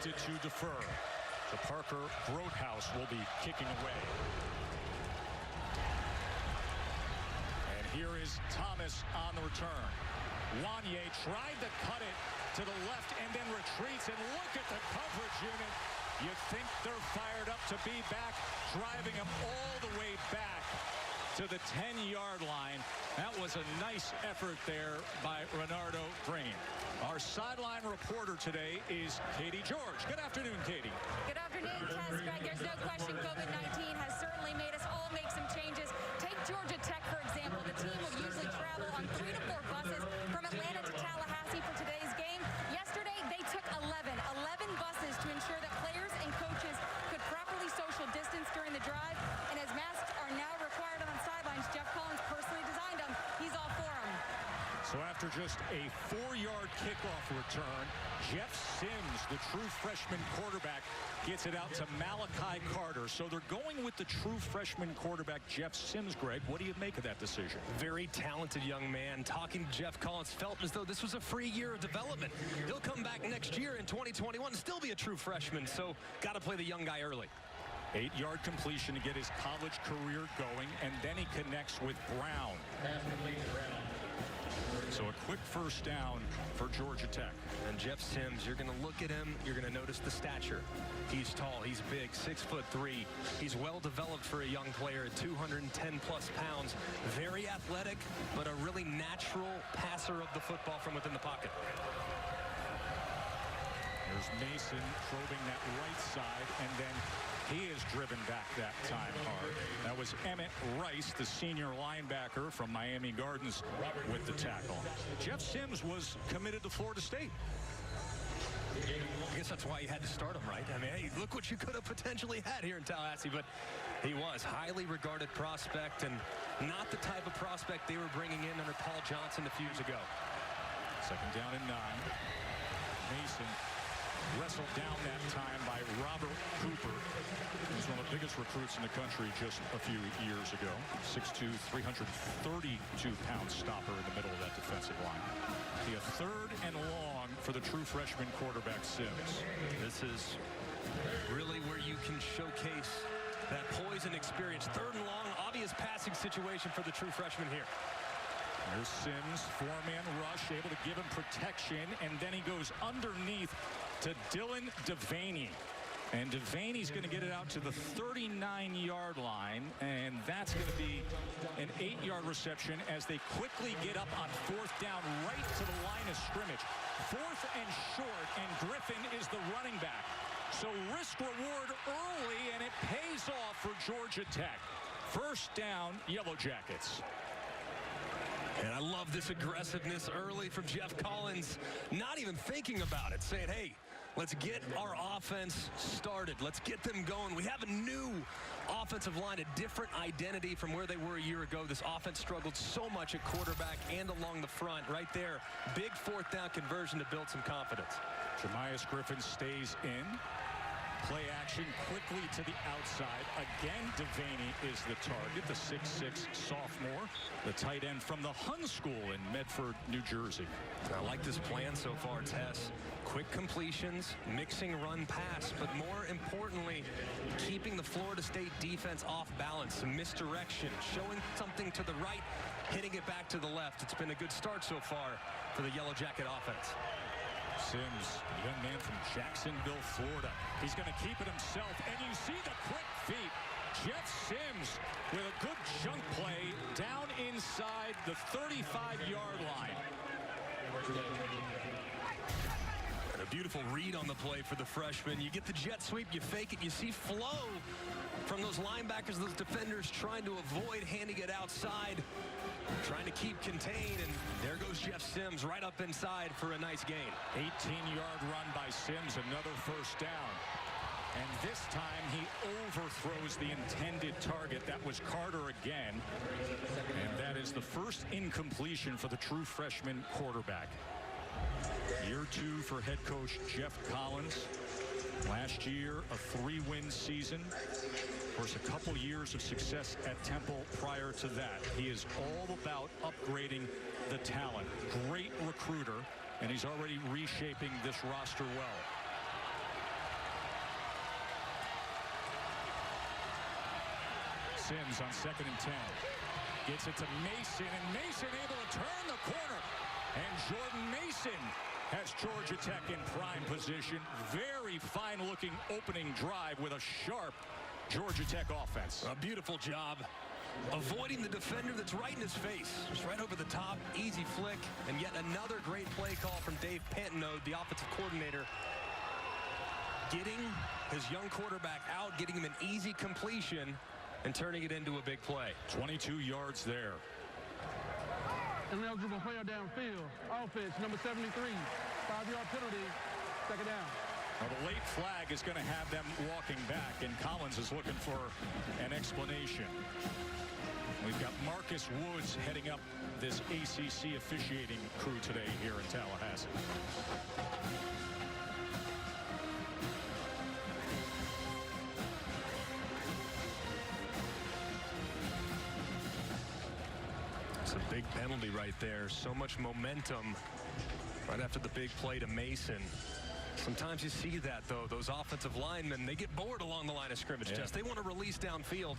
elected to defer. So Parker Grothaus will be kicking away. And here is Thomas on the return. Wanye tried to cut it to the left and then retreats, and look at the coverage unit. You think they're fired up to be back, driving him all the way back to the 10-yard line. That was a nice effort there by Renardo Green. Our sideline reporter today is Katie George. Good afternoon, Katie. Good afternoon, Tess. Greg, there's no question COVID-19 has certainly made us all make some changes. Take Georgia Tech, for example. The team will usually travel on 3 to 4 buses from Atlanta to Tallahassee for today's game. Yesterday, they took 11 buses to ensure that players and coaches could properly social distance during the drive. And as masks are now required on the sidelines, Jeff Collins personally designed them. He's all for them. So after just a 4-yard kickoff return, Jeff Sims, the true freshman quarterback, gets it out to Malachi Carter. So they're going with the true freshman quarterback, Jeff Sims. Greg, what do you make of that decision? Very talented young man. Talking to Jeff Collins, felt as though this was a free year of development. He'll come back next year in 2021 and still be a true freshman. So got to play the young guy early. 8-yard completion to get his college career going, and then he connects with Brown. So a quick first down for Georgia Tech. And Jeff Sims, you're going to look at him, you're going to notice the stature. He's tall, he's big, 6'3". He's well developed for a young player at 210 plus pounds. Very athletic, but a really natural passer of the football from within the pocket. There's Mason probing that right side, and then he is driven back that time hard. That was Emmett Rice, the senior linebacker from Miami Gardens, with the tackle. Jeff Sims was committed to Florida State. I guess that's why you had to start him, right? I mean, hey, look what you could have potentially had here in Tallahassee, but he was highly regarded prospect and not the type of prospect they were bringing in under Paul Johnson a few years ago. 2nd down and 9. Mason wrestled down that time by Robert Cooper. He was one of the biggest recruits in the country just a few years ago. 6'2", 332-pound stopper in the middle of that defensive line. Be a 3rd and long for the true freshman quarterback Sims. This is really where you can showcase that poise and experience. 3rd and long, obvious passing situation for the true freshman here. There's Sims, 4-man rush, able to give him protection, and then he goes underneath to Dylan Devaney. And Devaney's going to get it out to the 39-yard line, and that's going to be an 8-yard reception as they quickly get up on 4th down right to the line of scrimmage. 4th and short, and Griffin is the running back. So risk reward early, and it pays off for Georgia Tech. 1st down, Yellow Jackets. And I love this aggressiveness early from Jeff Collins, not even thinking about it, saying, hey, let's get our offense started. Let's get them going. We have a new offensive line, a different identity from where they were a year ago. This offense struggled so much at quarterback and along the front. Right there, big 4th down conversion to build some confidence. Jemias Griffin stays in. Play action quickly to the outside. Again, Devaney is the target, the 6'6" sophomore, the tight end from the Hun School in Medford, New Jersey. I like this plan so far, Tess. Quick completions, mixing run pass, but more importantly, keeping the Florida State defense off balance, some misdirection, showing something to the right, hitting it back to the left. It's been a good start so far for the Yellow Jacket offense. Sims, a young man from Jacksonville, Florida. He's going to keep it himself, and you see the quick feet. Jeff Sims with a good chunk play down inside the 35-yard line. And a beautiful read on the play for the freshman. You get the jet sweep, you fake it, you see flow from those linebackers, those defenders trying to avoid handing it outside, trying to keep contained, and there goes Jeff Sims right up inside for a nice gain. 18-yard run by Sims, another 1st down. And this time he overthrows the intended target. That was Carter again. And that is the first incompletion for the true freshman quarterback. Year 2 for head coach Jeff Collins. Last year, a 3-win season. Of course, a couple years of success at Temple prior to that. He is all about upgrading the talent. Great recruiter, and he's already reshaping this roster well. Sims on 2nd and 10. Gets it to Mason, and Mason able to turn the corner. And Jordan Mason has Georgia Tech in prime position. Very fine-looking opening drive with a sharp Georgia Tech offense. A beautiful job avoiding the defender that's right in his face. Just right over the top, easy flick, and yet another great play call from Dave Pantano, the offensive coordinator. Getting his young quarterback out, getting him an easy completion, and turning it into a big play. 22 yards there. Ineligible player downfield. Offense, number 73. 5-yard penalty. Second down. Well, the late flag is going to have them walking back, and Collins is looking for an explanation. We've got Marcus Woods heading up this ACC officiating crew today here in Tallahassee. It's a big penalty right there. So much momentum right after the big play to Mason. Sometimes you see that, though. Those offensive linemen, they get bored along the line of scrimmage. Yeah. They want to release downfield.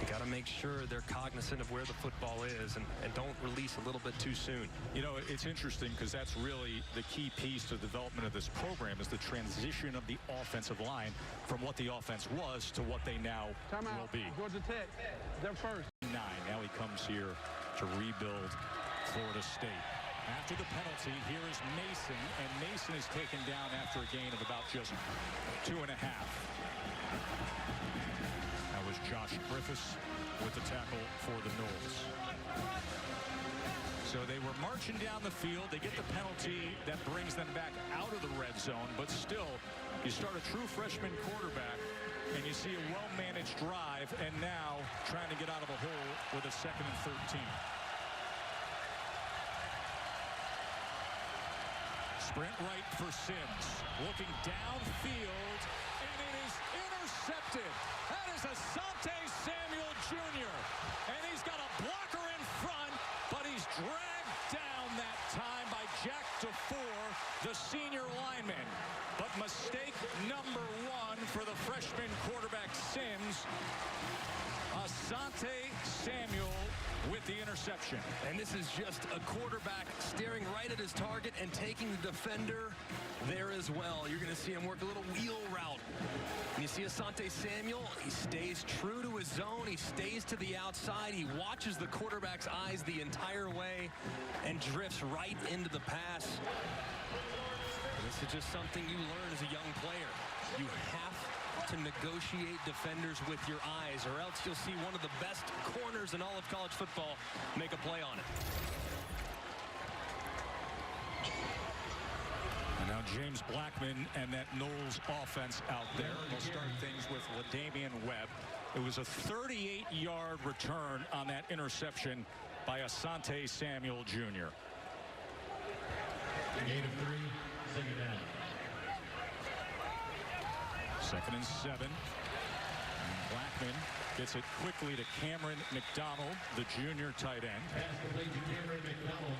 You got to make sure they're cognizant of where the football is and don't release a little bit too soon. You know, it's interesting because that's really the key piece to the development of this program is the transition of the offensive line from what the offense was to what they now will be. Georgia Tech, they're first. 9. Now he comes here to rebuild Florida State. After the penalty, here is Mason, and Mason is taken down after a gain of about just 2.5. That was Josh Griffiths with the tackle for the Noles. So they were marching down the field. They get the penalty that brings them back out of the red zone, but still, you start a true freshman quarterback, and you see a well-managed drive, and now trying to get out of a hole with a 2nd and 13. Sprint right for Sims. Looking downfield, and it is intercepted. That is Asante Samuel Jr. And he's got a blocker in front, but he's dragged down that time by Jack DeFore, the senior lineman. But mistake number 1 for the freshman quarterback Sims. Asante Samuel with the interception. And this is just a quarterback staring right at his target and taking the defender there as well. You're going to see him work a little wheel route. And you see Asante Samuel, he stays true to his zone. He stays to the outside. He watches the quarterback's eyes the entire way and drifts right into the pass. And this is just something you learn as a young player. You have to negotiate defenders with your eyes, or else you'll see one of the best corners in all of college football make a play on it. And now James Blackman and that Noles offense out there. We'll start things with LaDamian Webb. It was a 38-yard return on that interception by Asante Samuel Jr. Gain of 3, second down. 2nd and 7. And Blackman gets it quickly to Cameron McDonald, the junior tight end. Pass complete to Cameron McDonald.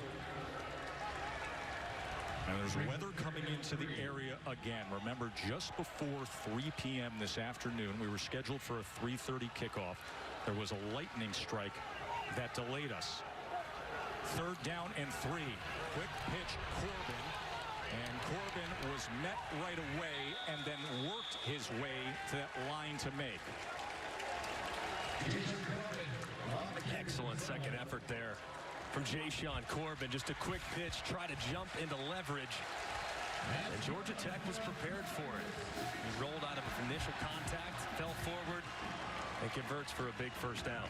And there's weather coming into the area again. Remember, just before 3 p.m. this afternoon, we were scheduled for a 3:30 kickoff. There was a lightning strike that delayed us. 3rd down and 3. Quick pitch, Corbin. And Corbin was met right away and then worked his way to that line to make. Excellent second effort there from Jashawn Corbin. Just a quick pitch, try to jump into leverage. And Georgia Tech was prepared for it. He rolled out of initial contact, fell forward, and converts for a big first down.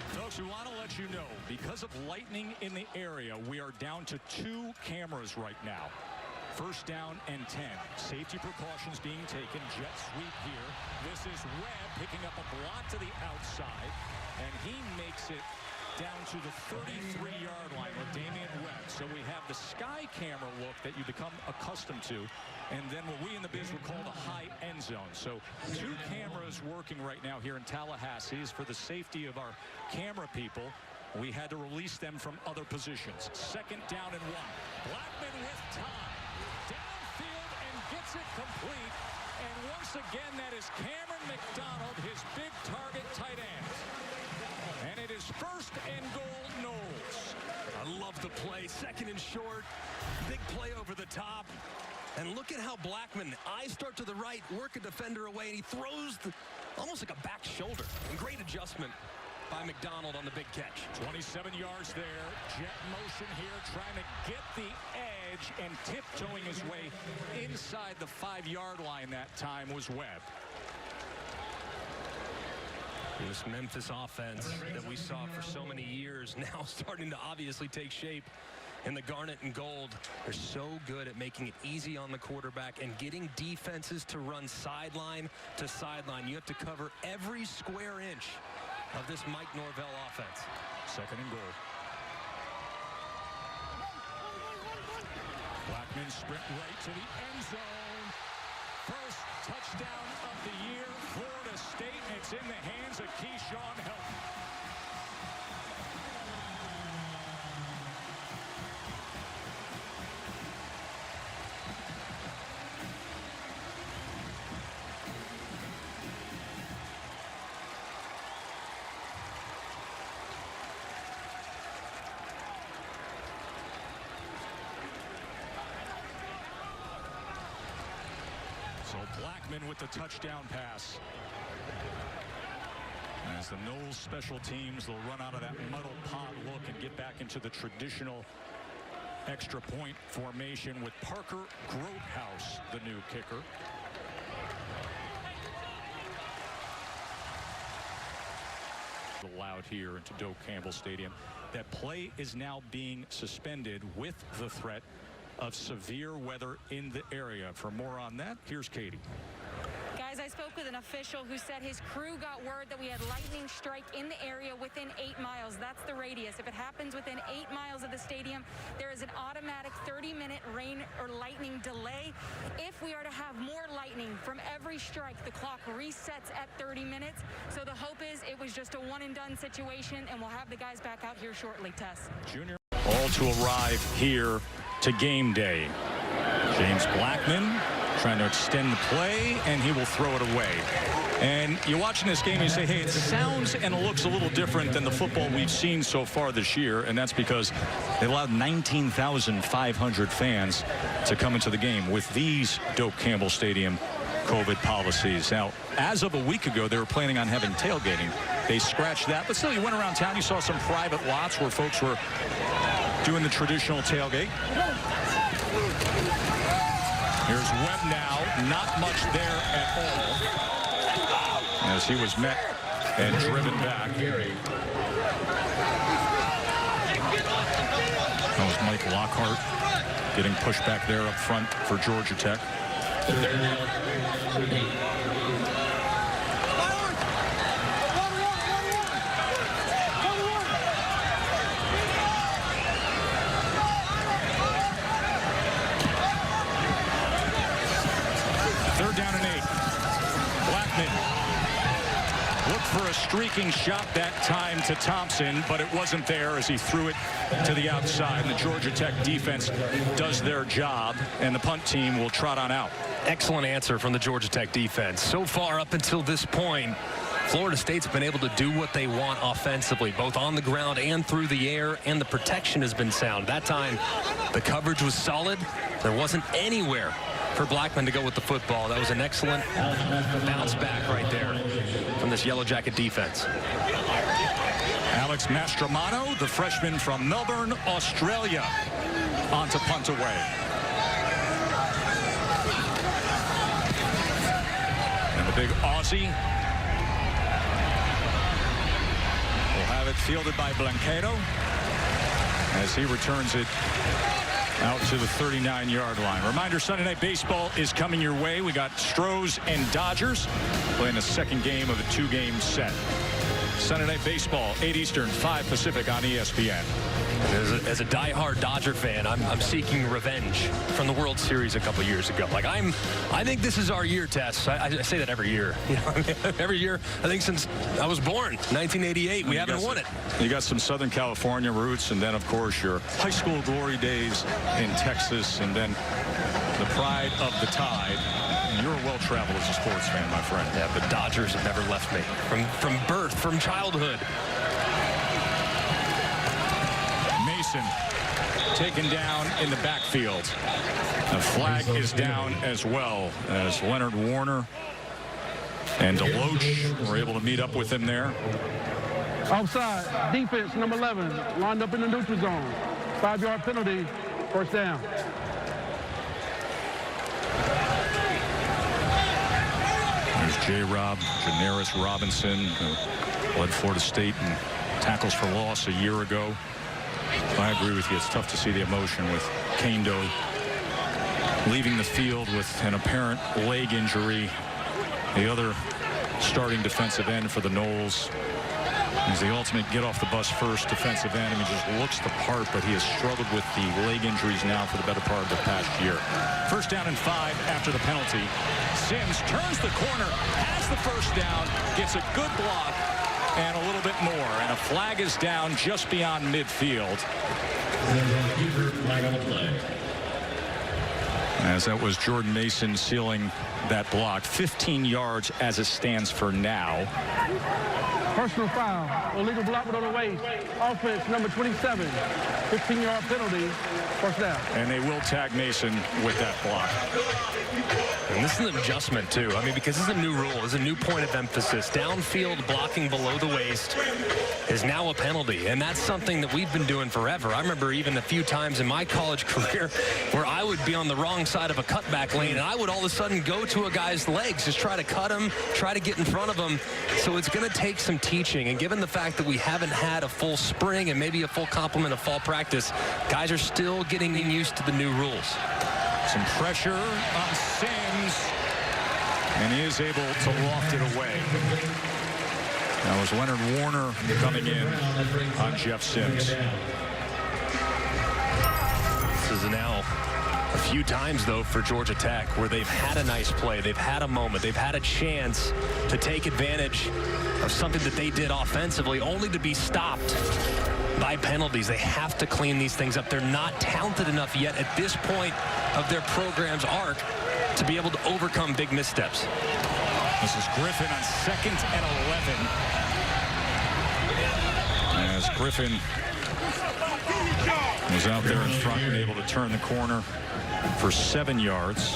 Folks, we want to let you know, because of lightning in the area, we are down to 2 cameras right now. 1st down and 10. Safety precautions being taken. Jet sweep here. This is Webb picking up a block to the outside, and he makes it down to the 33-yard line with Damian Webb. So we have the sky camera look that you become accustomed to, and then what we in the biz would call the high end zone. So 2 cameras working right now here in Tallahassee is for the safety of our camera people. We had to release them from other positions. 2nd down and 1. Blackman with time. Downfield and gets it complete. And once once again, that is Cameron McDonald, his big target tight end. And it is 1st and goal, Noles. I love the play. 2nd and short. Big play over the top. And look at how Blackman, eyes start to the right, work a defender away, and he throws almost like a back shoulder. And great adjustment by McDonald on the big catch. 27 yards there. Jet motion here, trying to get the edge and tiptoeing his way inside the 5-yard line that time was Webb. This Memphis offense that we saw for so many years now starting to obviously take shape in the garnet and gold. They're so good at making it easy on the quarterback and getting defenses to run sideline to sideline. You have to cover every square inch of this Mike Norvell offense. 2nd and goal. Blackman sprint right to the end zone. First touchdown of the year, Florida State. It's in the hands of Keyshawn Helton. So Blackman with the touchdown pass. As the Noles special teams, they'll run out of that muddle pod look and get back into the traditional extra point formation with Parker Grothaus, the new kicker. Allowed here into Doak Campbell Stadium. That play is now being suspended with the threat of severe weather in the area. For more on that, here's Katie. Guys, I spoke with an official who said his crew got word that we had lightning strike in the area within 8 miles. That's the radius. If it happens within 8 miles of the stadium, there is an automatic 30-minute rain or lightning delay. If we are to have more lightning from every strike, the clock resets at 30 minutes. So the hope is it was just a one-and-done situation, and we'll have the guys back out here shortly, Tess. Junior all to arrive here to game day. James Blackman trying to extend the play, and he will throw it away. And you're watching this game and you say, hey, it sounds and it looks a little different than the football we've seen so far this year, and that's because they allowed 19,500 fans to come into the game with these Doak Campbell Stadium COVID policies. Now, as of a week ago, they were planning on having tailgating. They scratched that, but still, you went around town, you saw some private lots where folks were doing the traditional tailgate. Here's Webb now, not much there at all, as he was met and driven back. That was Mike Lockhart getting pushed back there up front for Georgia Tech. Third down and 8. Blackman looked for a streaking shot that time to Thompson, but it wasn't there as he threw it to the outside. And the Georgia Tech defense does their job, and the punt team will trot on out. Excellent answer from the Georgia Tech defense. So far up until this point, Florida State's been able to do what they want offensively, both on the ground and through the air, and the protection has been sound. That time, the coverage was solid. There wasn't anywhere for Blackman to go with the football. That was an excellent bounce back right there from this Yellow Jacket defense. Alex Mastromano, the freshman from Melbourne, Australia, on to punt away. And the big Aussie will have it fielded by Blanquedo as he returns it out to the 39-yard line. Reminder, Sunday Night Baseball is coming your way. We got Stros and Dodgers playing the second game of a 2-game set. Sunday Night Baseball, 8 Eastern, 5 Pacific on ESPN. As a diehard Dodger fan, I'm seeking revenge from the World Series a couple years ago. Like I think this is our year, Tess. I say that every year. You know, every year. I think since I was born, 1988, we haven't won it. You got some Southern California roots, and then of course your high school glory days in Texas, and then the pride of the Tide. You're well-traveled as a sports fan, my friend. Yeah, but Dodgers have never left me. From birth, from childhood. Mason taken down in the backfield. The flag is down as well as Leonard Warner and Deloach were able to meet up with him there. Offside. Defense, number 11, lined up in the neutral zone. 5-yard penalty, first down. There's J-Rob, Janaris Robinson, who led Florida State in tackles for loss a year ago. I agree with you. It's tough to see the emotion with Kaindoh leaving the field with an apparent leg injury. The other starting defensive end for the Noles is the ultimate get off the bus first defensive end. I mean, just looks the part, but he has struggled with the leg injuries now for the better part of the past year. First down and 5 after the penalty. Sims turns the corner, has the first down, gets a good block, and a little bit more. And a flag is down just beyond midfield. Flag on the play. As that was Jordan Mason sealing that block. 15 yards as it stands for now. Personal foul, illegal block on the waist. Offense, number 27, 15-yard penalty, first down. And they will tag Mason with that block. And this is an adjustment, too. I mean, because this is a new rule. It's a new point of emphasis. Downfield blocking below the waist is now a penalty. And that's something that we've been doing forever. I remember even a few times in my college career where I would be on the wrong side of a cutback lane, and I would all of a sudden go to a guy's legs, just try to cut him, try to get in front of him. So it's going to take some teaching. And given the fact that we haven't had a full spring and maybe a full complement of fall practice, guys are still getting used to the new rules. Some pressure on Sims, and he is able to loft it away. That was Leonard Warner coming in on Jeff Sims. This is now a few times, though, for Georgia Tech where they've had a nice play, they've had a moment, they've had a chance to take advantage of something that they did offensively, only to be stopped by penalties. They have to clean these things up. They're not talented enough yet at this point of their program's arc to be able to overcome big missteps. This is Griffin on 2nd and 11. As Griffin was out there in front and able to turn the corner for 7 yards.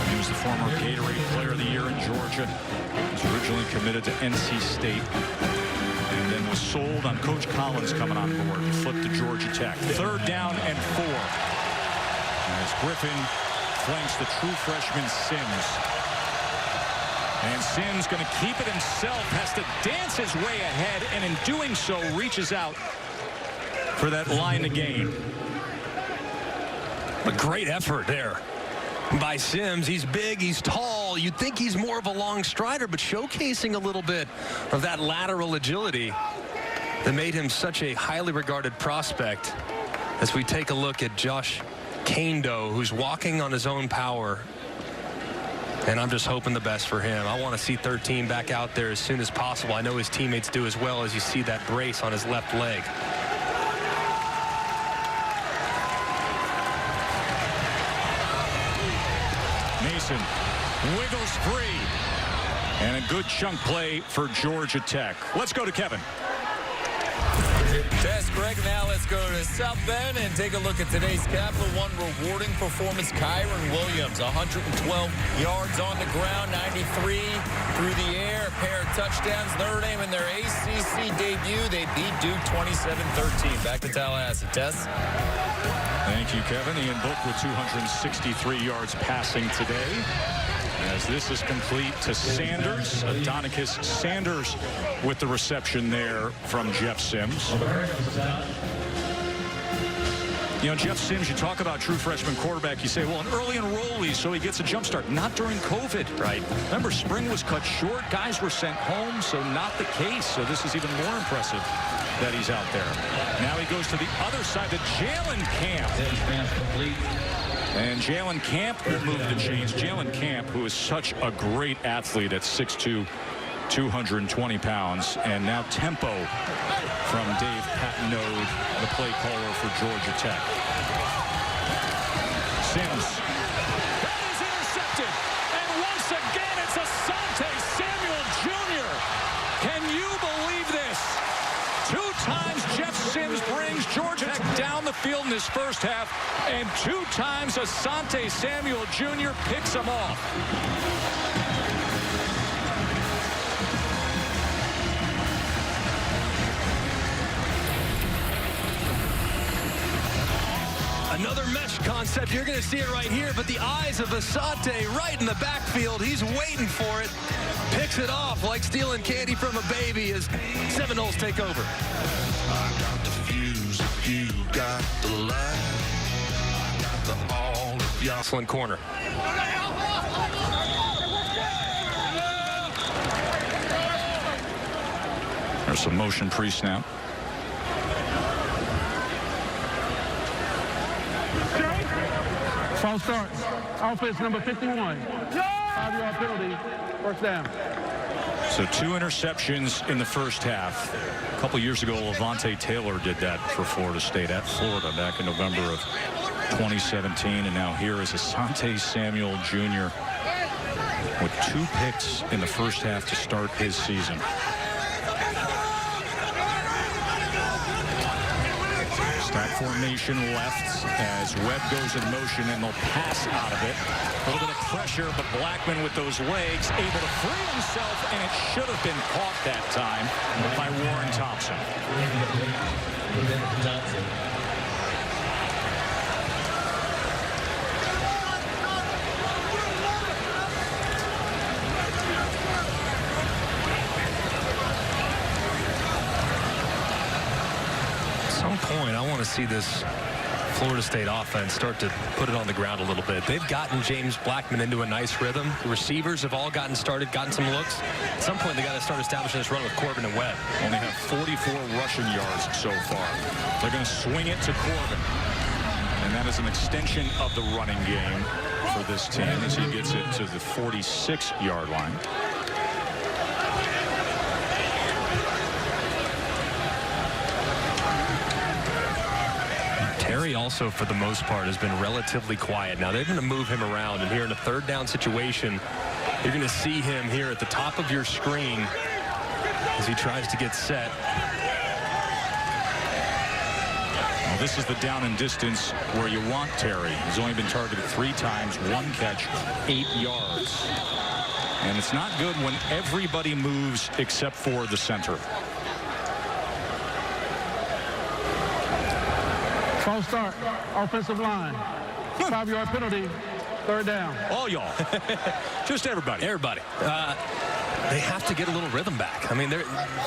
He was the former Gatorade Player of the Year in Georgia. He was originally committed to NC State and then was sold on Coach Collins coming on board and flipped to Georgia Tech. 3rd down and 4. As Griffin flanks the true freshman Sims. And Sims going to keep it himself, has to dance his way ahead, and in doing so reaches out for that line to gain. A great effort there by Sims. He's big, he's tall. You'd think he's more of a long strider, but showcasing a little bit of that lateral agility that made him such a highly regarded prospect. As we take a look at Josh Kaindoh, who's walking on his own power. And I'm just hoping the best for him. I want to see 13 back out there as soon as possible. I know his teammates do as well, as you see that brace on his left leg. Mason wiggles free. And a good chunk play for Georgia Tech. Let's go to Kevin. Thanks, Greg. Now let's go to South Bend and take a look at today's Capital One rewarding performance. Kyron Williams, 112 yards on the ground, 93 through the air, a pair of touchdowns. Notre Dame in their ACC debut, they beat Duke 27-13. Back to Tallahassee. Tess? Thank you, Kevin. Ian Book with 263 yards passing today. As this is complete to Sanders. Adonicus Sanders with the reception there from Jeff Sims. You know, Jeff Sims, you talk about true freshman quarterback. You say, well, an early enrollee, so he gets a jump start. Not during COVID. Right. Remember, spring was cut short. Guys were sent home, so not the case. So this is even more impressive that he's out there. Now he goes to the other side to Jalen Camp. And Jalen Camp will move the chains. Jalen Camp, who is such a great athlete at 6'2", 220 pounds. And now tempo from Dave Patenaude, the play caller for Georgia Tech. Sims. That is field in this first half, and 2 times Asante Samuel Jr. picks him off. Another mesh concept. You're going to see it right here, but the eyes of Asante right in the backfield. He's waiting for it. Picks it off like stealing candy from a baby as Seminoles take over. I got the fuse, you got the light. I got the all of y'all. Jocelyn corner. There's some motion pre-snap. False start. Offense number 51. 5-yard penalty. First down. So 2 interceptions in the first half. A couple years ago, Levante Taylor did that for Florida State at Florida back in November of 2017. And now here is Asante Samuel Jr. with 2 picks in the first half to start his season. Stack formation left as Webb goes in motion, and they'll pass out of it. A little bit of pressure, but Blackman with those legs able to free himself, and it should have been caught that time by Warren Thompson. At some point, I want to see this Florida State offense start to put it on the ground a little bit. They've gotten James Blackman into a nice rhythm. The receivers have all gotten started, gotten some looks. At some point, they got to start establishing this run with Corbin and Webb. Only have 44 rushing yards so far. They're going to swing it to Corbin. And that is an extension of the running game for this team as he gets it to the 46-yard line. Terry also, for the most part, has been relatively quiet. Now, they're going to move him around, and here in a 3rd down situation, you're going to see him here at the top of your screen as he tries to get set. Well, this is the down and distance where you want Terry. He's only been targeted 3 times, 1 catch, 8 yards. And it's not good when everybody moves except for the center. False start. Offensive line. 5-yard penalty. 3rd down. All y'all. Just everybody. Everybody. They have to get a little rhythm back. I mean,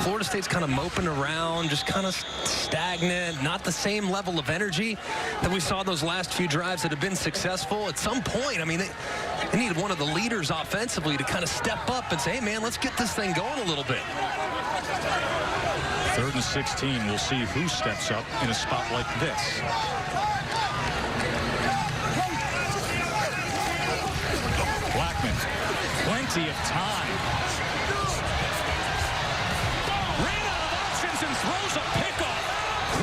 Florida State's kind of moping around, just kind of stagnant, not the same level of energy that we saw those last few drives that have been successful. At some point, I mean, they needed one of the leaders offensively to kind of step up and say, hey, man, let's get this thing going a little bit. 3rd and 16. We'll see who steps up in a spot like this. Blackman, plenty of time. Ran out of options and throws a pickoff.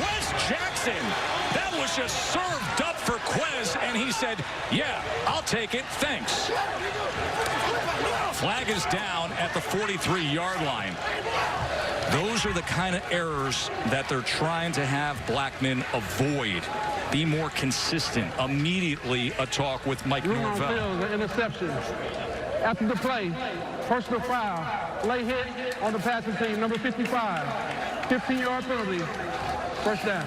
Quez Jackson. That was just served up for Quez, and he said, yeah, I'll take it. Thanks. Flag is down at the 43-yard line. Those are the kind of errors that they're trying to have Blackman avoid. Be more consistent. Immediately a talk with Mike Norvell. An interception. After the play, personal foul. Lay hit on the passing team, number 55. 15-yard penalty. First down.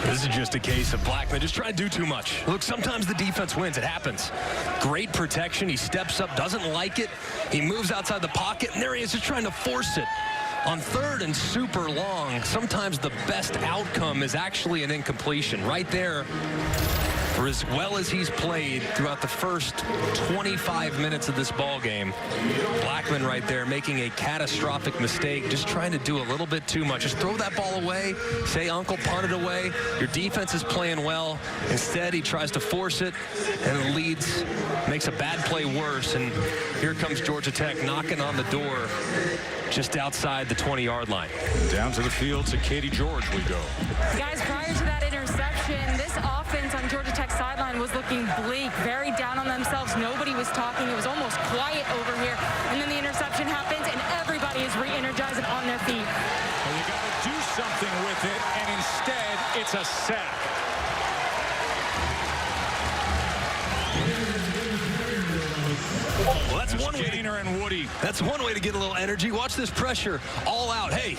This is just a case of Blackman just trying to do too much. Look, sometimes the defense wins. It happens. Great protection. He steps up, doesn't like it. He moves outside the pocket, and there he is just trying to force it. On 3rd and super long, sometimes the best outcome is actually an incompletion. Right there, for as well as he's played throughout the first 25 minutes of this ball game, Blackman right there making a catastrophic mistake, just trying to do a little bit too much. Just throw that ball away, say uncle, punt it away. Your defense is playing well. Instead, he tries to force it, and it leads, makes a bad play worse. And here comes Georgia Tech knocking on the door just outside the 20-yard line. Down to the field to Katie George we go. Guys, prior to that interception, this offense on Georgia Tech sideline sideline was looking bleak, very down on themselves. Nobody was talking. It was almost quiet over here. And then the interception happens, and everybody is re-energized and on their feet. Well, you got to do something with it, and instead, it's a sack. Well, that's one way. Gainer and Woody. That's one way to get a little energy. Watch this pressure all out. Hey,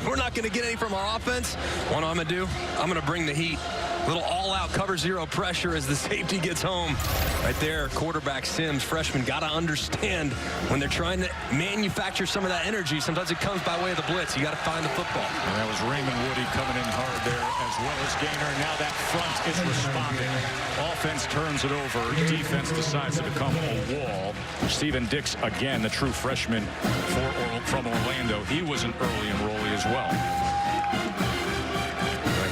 we're not going to get any from our offense. What I'm going to do, I'm going to bring the heat. Little all-out cover zero pressure as the safety gets home. Right there, quarterback Sims, freshman, got to understand when they're trying to manufacture some of that energy, sometimes it comes by way of the blitz. You got to find the football. And that was Raymond Woody coming in hard there, as well as Gainer. Now that front is responding. Offense turns it over. Defense decides to become a wall. Steven Dix, again, the true freshman from Orlando. He was an early enrollee as well.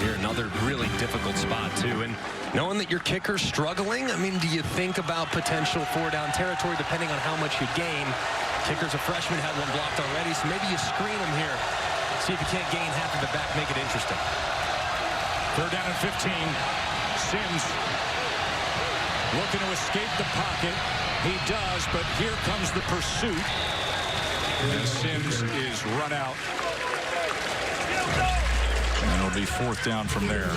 Here, another really difficult spot, too. And knowing that your kicker's struggling, I mean, do you think about potential four-down territory depending on how much you gain? Kicker's a freshman, had one blocked already, so maybe you screen him here. See if you can't gain half of it back, make it interesting. 3rd down and 15. Sims looking to escape the pocket. He does, but here comes the pursuit. And Sims is run out. And it'll be 4th down from there.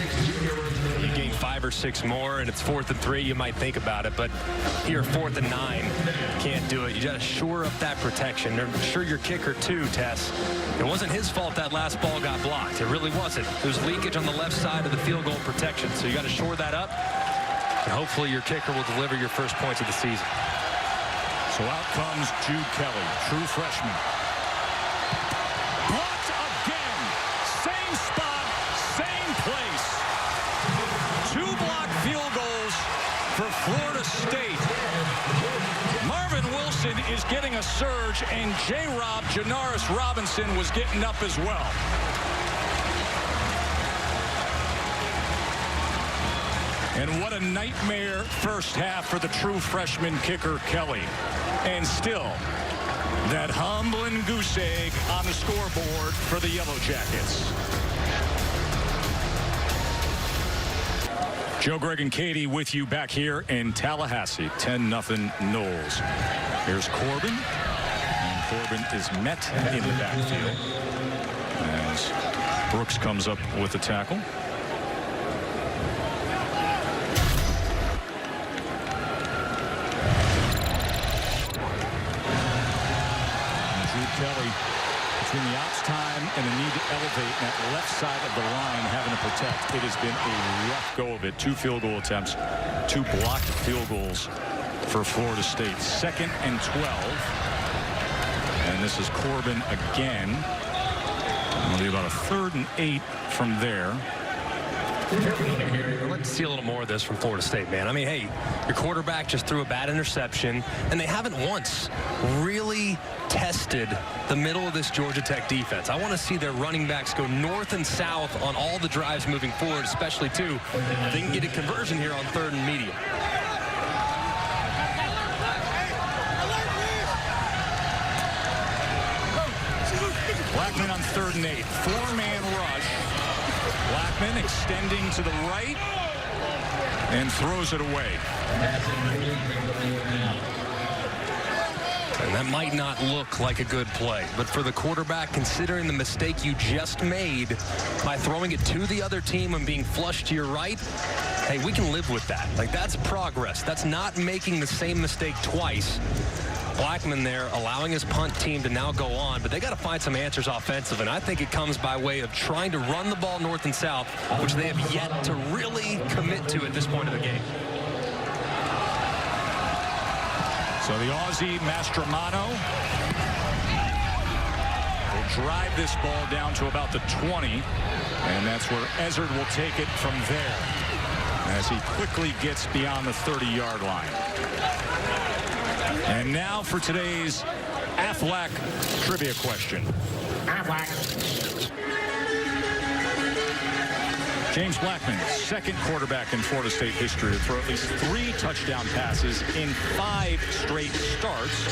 You gain 5 or 6 more, and it's 4th and 3. You might think about it, but here, 4th and 9, can't do it. You got to shore up that protection. I'm sure your kicker, too, Tess. It wasn't his fault that last ball got blocked. It really wasn't. There's leakage on the left side of the field goal protection, so you got to shore that up, and hopefully your kicker will deliver your first points of the season. So out comes Jude Kelly, true freshman. Blocked again. Same spot, same place. 2 blocked field goals for Florida State. Marvin Wilson is getting a surge, and J-Rob Janaris Robinson was getting up as well. And what a nightmare first half for the true freshman kicker, Kelly. And still, that humbling goose egg on the scoreboard for the Yellow Jackets. Joe, Greg, and Katie with you back here in Tallahassee. 10-0 Noles. Here's Corbin. And Corbin is met in the backfield as Brooks comes up with the tackle. Kelly, between the ops time and the need to elevate that left side of the line having to protect, it has been a rough go of it. 2 field goal attempts, 2 blocked field goals for Florida State. 2nd and 12. And this is Corbin again. It'll be about a 3rd and 8 from there. I'd like to see a little more of this from Florida State, man. I mean, hey, your quarterback just threw a bad interception, and they haven't once really tested the middle of this Georgia Tech defense. I want to see their running backs go north and south on all the drives moving forward, especially, too, if they can get a conversion here on 3rd and medium. Blackman on 3rd and 8. 4-man rush. Blackman extending to the right and throws it away. And that might not look like a good play, but for the quarterback, considering the mistake you just made by throwing it to the other team and being flushed to your right, hey, we can live with that. Like, that's progress. That's not making the same mistake twice. Blackman there allowing his punt team to now go on, but they got to find some answers offensive, and I think it comes by way of trying to run the ball north and south, which they have yet to really commit to at this point of the game. So the Aussie Mastromano will drive this ball down to about the 20, and that's where Ezzard will take it from there as he quickly gets beyond the 30-yard line. And now for today's Aflac trivia question. Aflac. James Blackman, 2nd quarterback in Florida State history to throw at least 3 touchdown passes in 5 straight starts.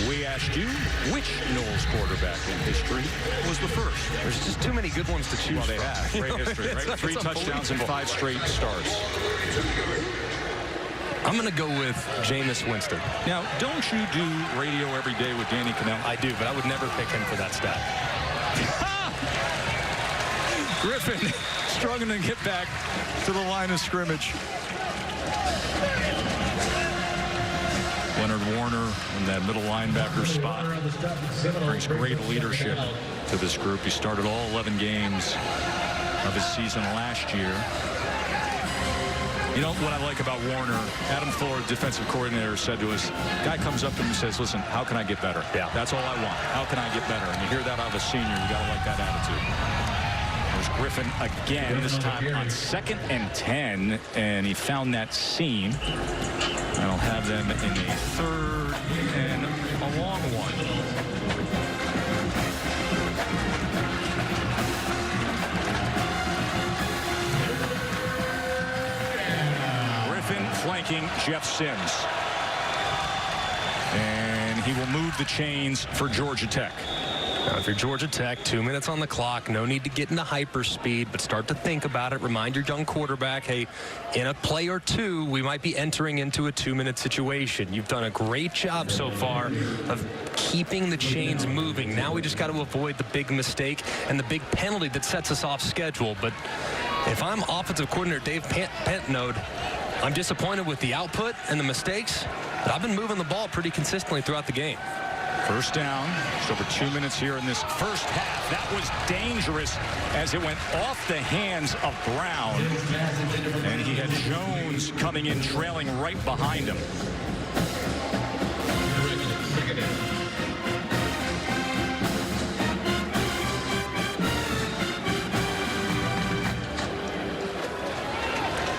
We asked you, which Noles quarterback in history was the first? There's just too many good ones to choose Well, they from. have. Great history, right? 3 touchdowns in 5 straight starts. I'm going to go with Jameis Winston. Now, don't you do radio every day with Danny Cannell? I do, but I would never pick him for that stat. Griffin struggling to get back to the line of scrimmage. Leonard Warner in that middle linebacker spot brings great leadership to this group. He started all 11 games of his season last year. You know what I like about Warner? Adam Fuller, defensive coordinator, said to us, guy comes up to him and says, listen, how can I get better? Yeah. That's all I want. How can I get better? And you hear that out of a senior, you got to like that attitude. There's Griffin again, this time on 2nd and 10, and he found that seam. And I'll have them in a 3rd and a long one. Flanking Jeff Sims. And he will move the chains for Georgia Tech. Now, if you're Georgia Tech, 2 minutes on the clock, no need to get into hyperspeed, but start to think about it. Remind your young quarterback, hey, in a play or two, we might be entering into a 2-minute situation. You've done a great job so far of keeping the chains moving. Now we just got to avoid the big mistake and the big penalty that sets us off schedule. But if I'm offensive coordinator Dave Pentnode, I'm disappointed with the output and the mistakes, but I've been moving the ball pretty consistently throughout the game. First down. Just over 2 minutes here in this first half. That was dangerous as it went off the hands of Brown. And he had Jones coming in trailing right behind him.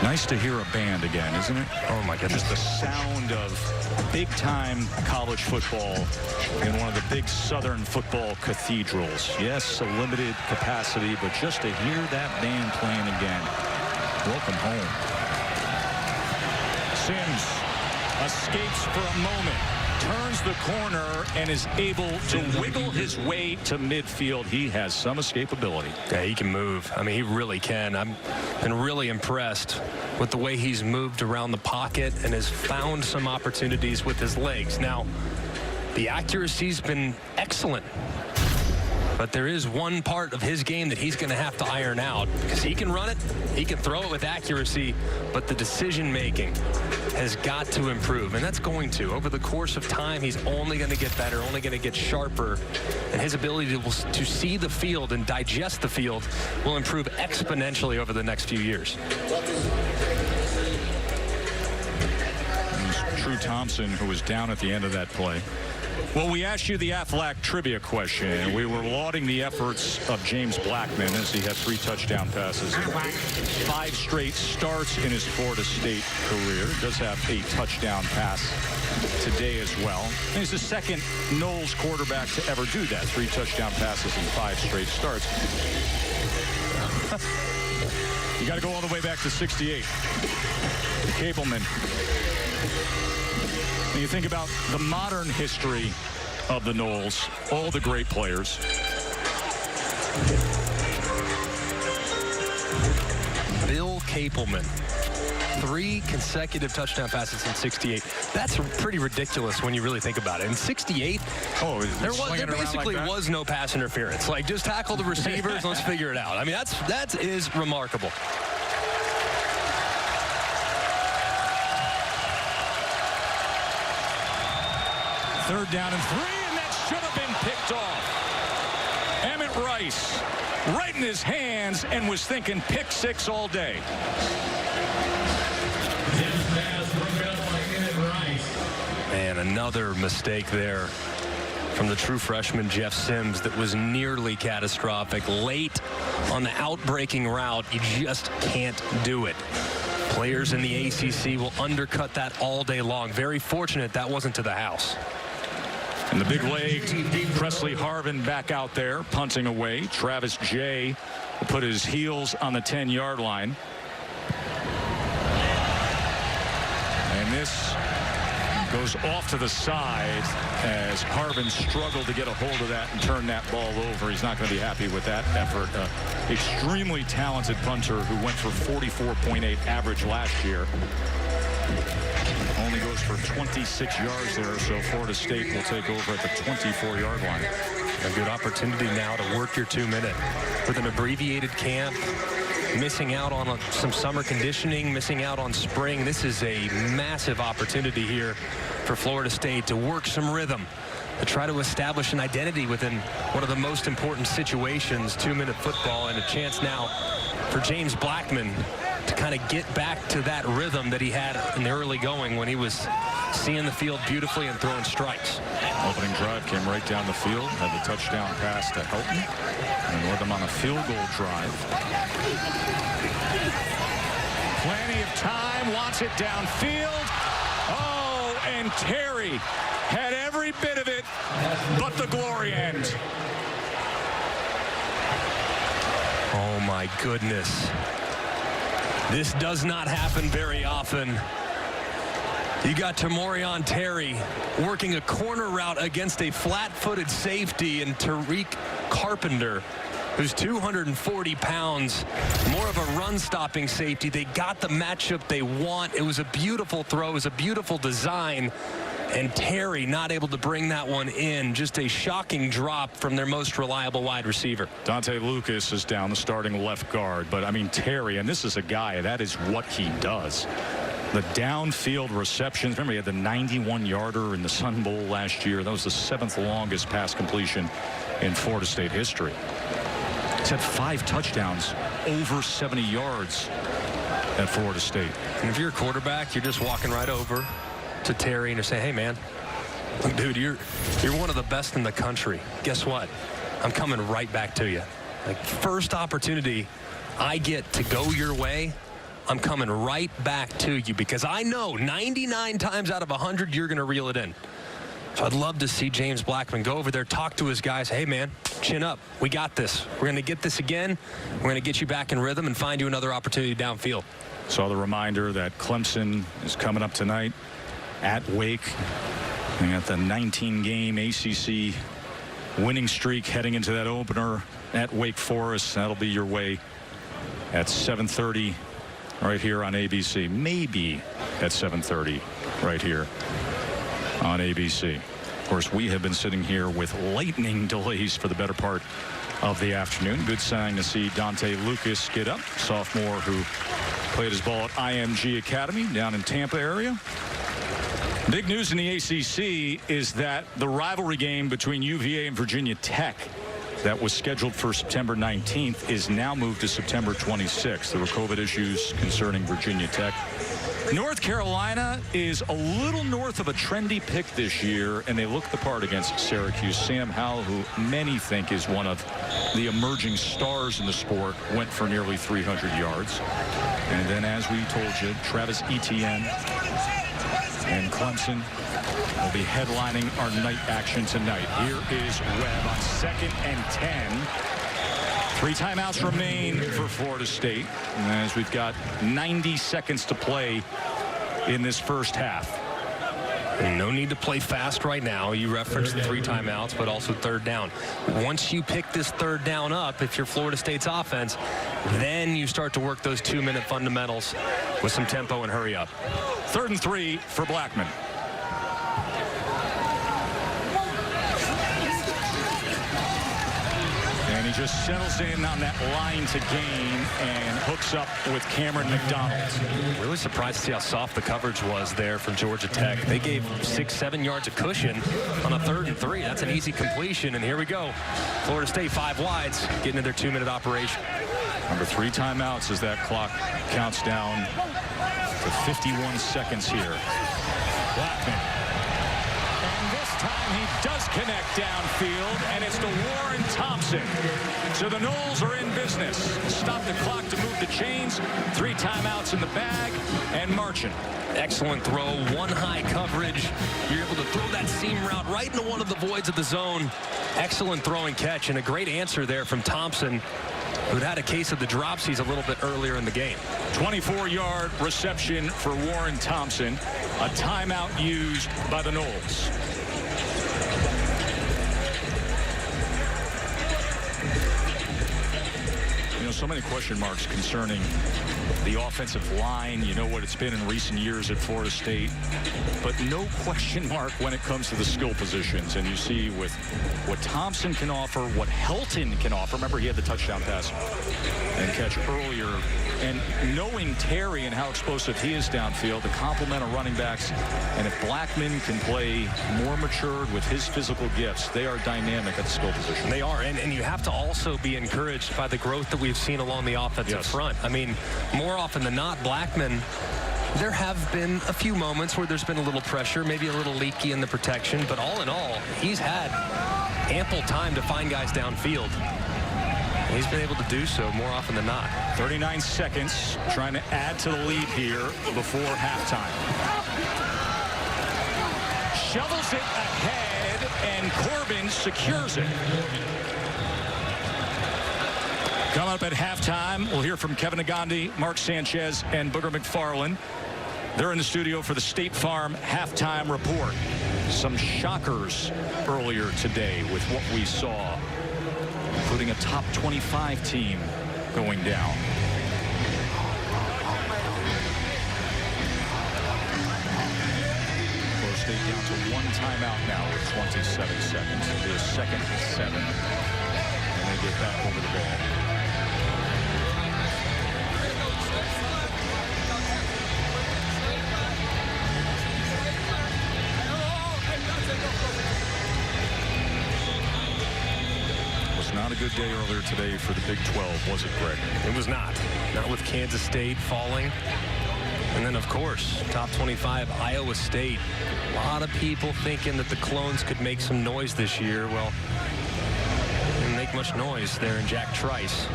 Nice to hear a band again, isn't it? Oh, my goodness. Just the sound of big-time college football in one of the big Southern football cathedrals. Yes, a limited capacity, but just to hear that band playing again. Welcome home. Sims escapes for a moment, turns the corner, and is able to wiggle his way to midfield. He has some escapability. Yeah, he can move. I mean, he really can. I've been really impressed with the way he's moved around the pocket and has found some opportunities with his legs. Now, the accuracy's been excellent, but there is one part of his game that he's going to have to iron out, because he can run it, he can throw it with accuracy, but the decision making has got to improve, and that's going to. Over the course of time, he's only going to get better, only going to get sharper, and his ability to see the field and digest the field will improve exponentially over the next few years. True Thompson, who was down at the end of that play. Well, we asked you the Aflac trivia question. We were lauding the efforts of James Blackman as he had 3 touchdown passes, 5 straight starts in his Florida State career. Does have a touchdown pass today as well. And he's the second Noles quarterback to ever do that. 3 touchdown passes in 5 straight starts. You got to go all the way back to 68. Capelman. When you think about the modern history of the Noles, all the great players. Bill Capelman, 3 consecutive touchdown passes in 68. That's pretty ridiculous when you really think about it. In 68, there basically was no pass interference. Like, just tackle the receivers, let's figure it out. I mean, that is remarkable. Third down and 3, and that should have been picked off. Emmett Rice, right in his hands, and was thinking pick 6 all day. And another mistake there from the true freshman Jeff Sims that was nearly catastrophic. Late on the outbreaking route, you just can't do it. Players in the ACC will undercut that all day long. Very fortunate that wasn't to the house. And the big-legged Presley Harvin back out there, punting away. Travis Jay will put his heels on the 10-yard line. And this goes off to the side as Harvin struggled to get a hold of that and turn that ball over. He's not going to be happy with that effort. Extremely talented punter who went for 44.8 average last year. only goes for 26 yards there, so Florida State will take over at the 24-yard line. A good opportunity now to work your 2-minute with an abbreviated camp, missing out on some summer conditioning, missing out on spring. This is a massive opportunity here for Florida State to work some rhythm, to try to establish an identity within one of the most important situations, 2-minute football, and a chance now for James Blackman to kind of get back to that rhythm that he had in the early going when he was seeing the field beautifully and throwing strikes. Opening drive came right down the field, had the touchdown pass to Helton, and led them on a field goal drive. Plenty of time, wants it downfield. Oh, and Terry had every bit of it but the glory end. Oh my goodness. This does not happen very often. You got Tamorion Terry working a corner route against a flat-footed safety in Tariq Carpenter, who's 240 pounds, more of a run-stopping safety. They got the matchup they want. It was a beautiful throw. It was a beautiful design. And Terry not able to bring that one in. Just a shocking drop from their most reliable wide receiver. Dante Lucas is down, the starting left guard. But, I mean, Terry, and this is a guy, that is what he does. The downfield receptions. Remember, he had the 91-yarder in the Sun Bowl last year. That was the 7th longest pass completion in Florida State history. He's had 5 touchdowns, over 70 yards at Florida State. And if you're a quarterback, you're just walking right over to Terry and you're saying, hey, man, dude, you're one of the best in the country. Guess what? I'm coming right back to you. Like, first opportunity I get to go your way, I'm coming right back to you, because I know 99 times out of 100 you're going to reel it in. So I'd love to see James Blackman go over there, talk to his guys. Hey, man, chin up. We got this. We're going to get this again. We're going to get you back in rhythm and find you another opportunity downfield. Saw the reminder that Clemson is coming up tonight at Wake. They got the 19-game ACC winning streak heading into that opener at Wake Forest. That'll be your way at 7:30 right here on ABC. Maybe at 7:30 right here on ABC. Of course, we have been sitting here with lightning delays for the better part of the afternoon. Good sign to see Dante Lucas get up, sophomore who played his ball at IMG Academy down in Tampa area. Big news in the ACC is that the rivalry game between UVA and Virginia Tech that was scheduled for September 19th is now moved to September 26th. There were COVID issues concerning Virginia Tech. North Carolina is a little north of a trendy pick this year, and they look the part against Syracuse. Sam Howell, who many think is one of the emerging stars in the sport, went for nearly 300 yards. And then, as we told you, Travis Etienne and Clemson will be headlining our night action tonight. Here is Webb on 2nd and 10. 3 timeouts remain for Florida State, as we've got 90 seconds to play in this first half. No need to play fast right now. You referenced the 3 timeouts, but also 3rd down. Once you pick this 3rd down up, if you're Florida State's offense, then you start to work those 2-minute fundamentals with some tempo and hurry up. 3rd and 3 for Blackman. And he just settles in on that line to gain and hooks up with Cameron McDonald. Really surprised to see how soft the coverage was there from Georgia Tech. They gave 6-7 yards of cushion on a 3rd and 3. That's an easy completion, and here we go. Florida State 5 wides, getting into their 2-minute operation. Number 3 timeouts as that clock counts down to 51 seconds here. Blackman. And this time he does connect downfield, and it's to Warren Thompson. So the Noles are in business. Stop the clock to move the chains. 3 timeouts in the bag and marching. Excellent throw, 1 high coverage. You're able to throw that seam route right into one of the voids of the zone. Excellent throw and catch, and a great answer there from Thompson, who'd had a case of the dropsies a little bit earlier in the game. 24-yard reception for Warren Thompson. A timeout used by the Noles. so many question marks concerning the offensive line. You know what it's been in recent years at Florida State. But no question mark when it comes to the skill positions. And you see with what Thompson can offer, what Helton can offer. Remember, he had the touchdown pass and catch earlier. And knowing Terry and how explosive he is downfield, the complement of running backs, and if Blackman can play more matured with his physical gifts, they are dynamic at the skill position. They are, and you have to also be encouraged by the growth that we've seen along the offensive front. I mean, more often than not, Blackman, there have been a few moments where there's been a little pressure, maybe a little leaky in the protection, but all in all, he's had ample time to find guys downfield. He's been able to do so more often than not. 39 seconds, trying to add to the lead here before halftime. Shovels it ahead, and Corbin secures it. Coming up at halftime, we'll hear from Kevin Negandhi, Mark Sanchez, and Booger McFarland. They're in the studio for the State Farm halftime report. Some shockers earlier today with what we saw, including a top 25 team going down. Florida State down to one timeout now with 27 seconds. It'll be a 2nd and 7. And they get back over the ball. Not a good day earlier today for the Big 12, was it, Greg? It was not. Not with Kansas State falling. And then, of course, top 25, Iowa State. A lot of people thinking that the Clones could make some noise this year. Well, didn't make much noise there in Jack Trice.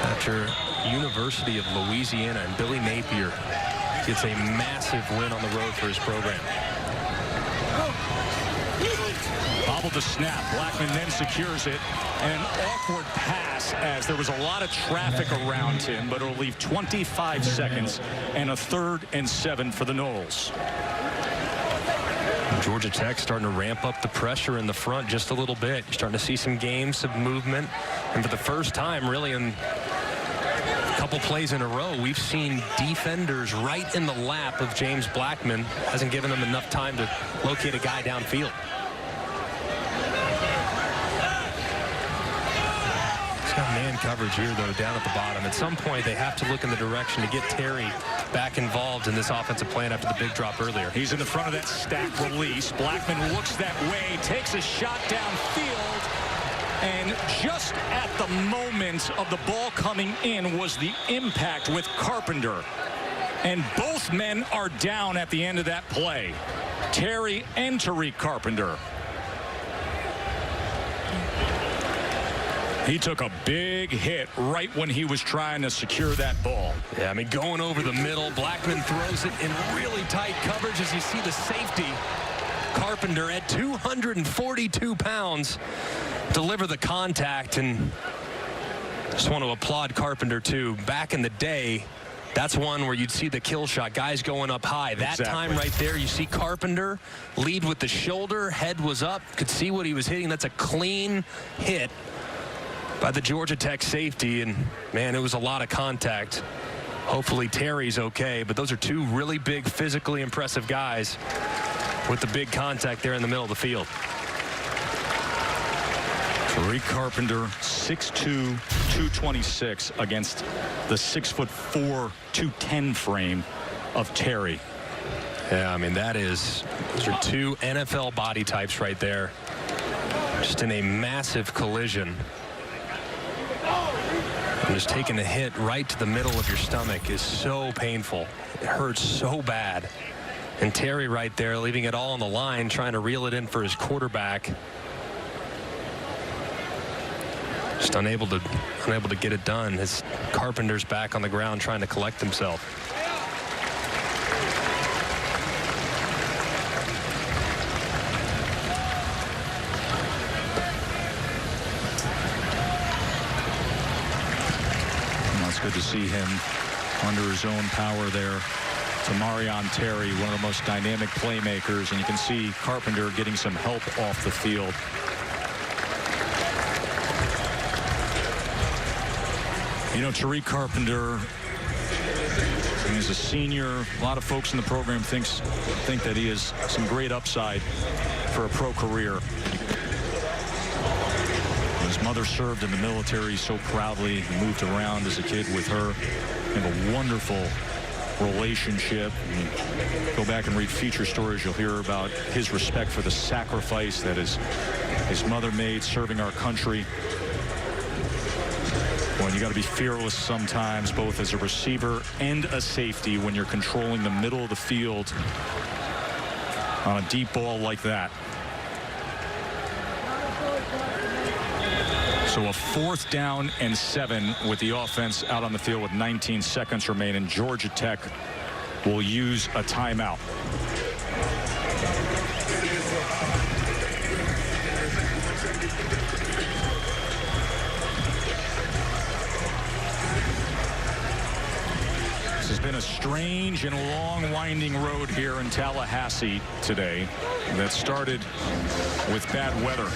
After University of Louisiana, and Billy Napier gets a massive win on the road for his program. Bobbled the snap. Blackman then secures it. And an awkward pass as there was a lot of traffic around him, but it'll leave 25 seconds and a 3rd and 7 for the Noles. Georgia Tech starting to ramp up the pressure in the front just a little bit. You're starting to see some games, some movement. And for the first time, really, in a couple plays in a row, we've seen defenders right in the lap of James Blackman. Hasn't given them enough time to locate a guy downfield. Man coverage here, though, down at the bottom. At some point, they have to look in the direction to get Terry back involved in this offensive plan after the big drop earlier. He's in the front of that stack release. Blackman looks that way, takes a shot downfield, and just at the moment of the ball coming in was the impact with Carpenter. And both men are down at the end of that play. Terry and Tariq Carpenter. He took a big hit right when he was trying to secure that ball. Yeah, I mean, going over the middle, Blackman throws it in really tight coverage as you see the safety. Carpenter at 242 pounds deliver the contact, and just want to applaud Carpenter too. Back in the day, that's one where you'd see the kill shot, guys going up high. That time right there, you see Carpenter lead with the shoulder, head was up, could see what he was hitting. That's a clean hit by the Georgia Tech safety, and man, it was a lot of contact. Hopefully Terry's okay, but those are two really big, physically impressive guys with the big contact there in the middle of the field. Tariq Carpenter, 6'2", 226 against the 6'4", 210 frame of Terry. Yeah, I mean, those are two NFL body types right there, just in a massive collision. And just taking a hit right to the middle of your stomach is so painful. It hurts so bad. And Terry right there leaving it all on the line, trying to reel it in for his quarterback. Just unable to get it done. His Carpenter's back on the ground trying to collect himself. Good to see him under his own power there. Tamarion Terry, one of the most dynamic playmakers, and you can see Carpenter getting some help off the field. You know, Tariq Carpenter is a senior. A lot of folks in the program think that he has some great upside for a pro career. His mother served in the military so proudly. He moved around as a kid with her. They have a wonderful relationship. Go back and read feature stories. You'll hear about his respect for the sacrifice that his mother made serving our country. Well, you got to be fearless sometimes, both as a receiver and a safety, when you're controlling the middle of the field on a deep ball like that. So a 4th down and 7 with the offense out on the field with 19 seconds remaining. Georgia Tech will use a timeout. This has been a strange and long winding road here in Tallahassee today that started with bad weather.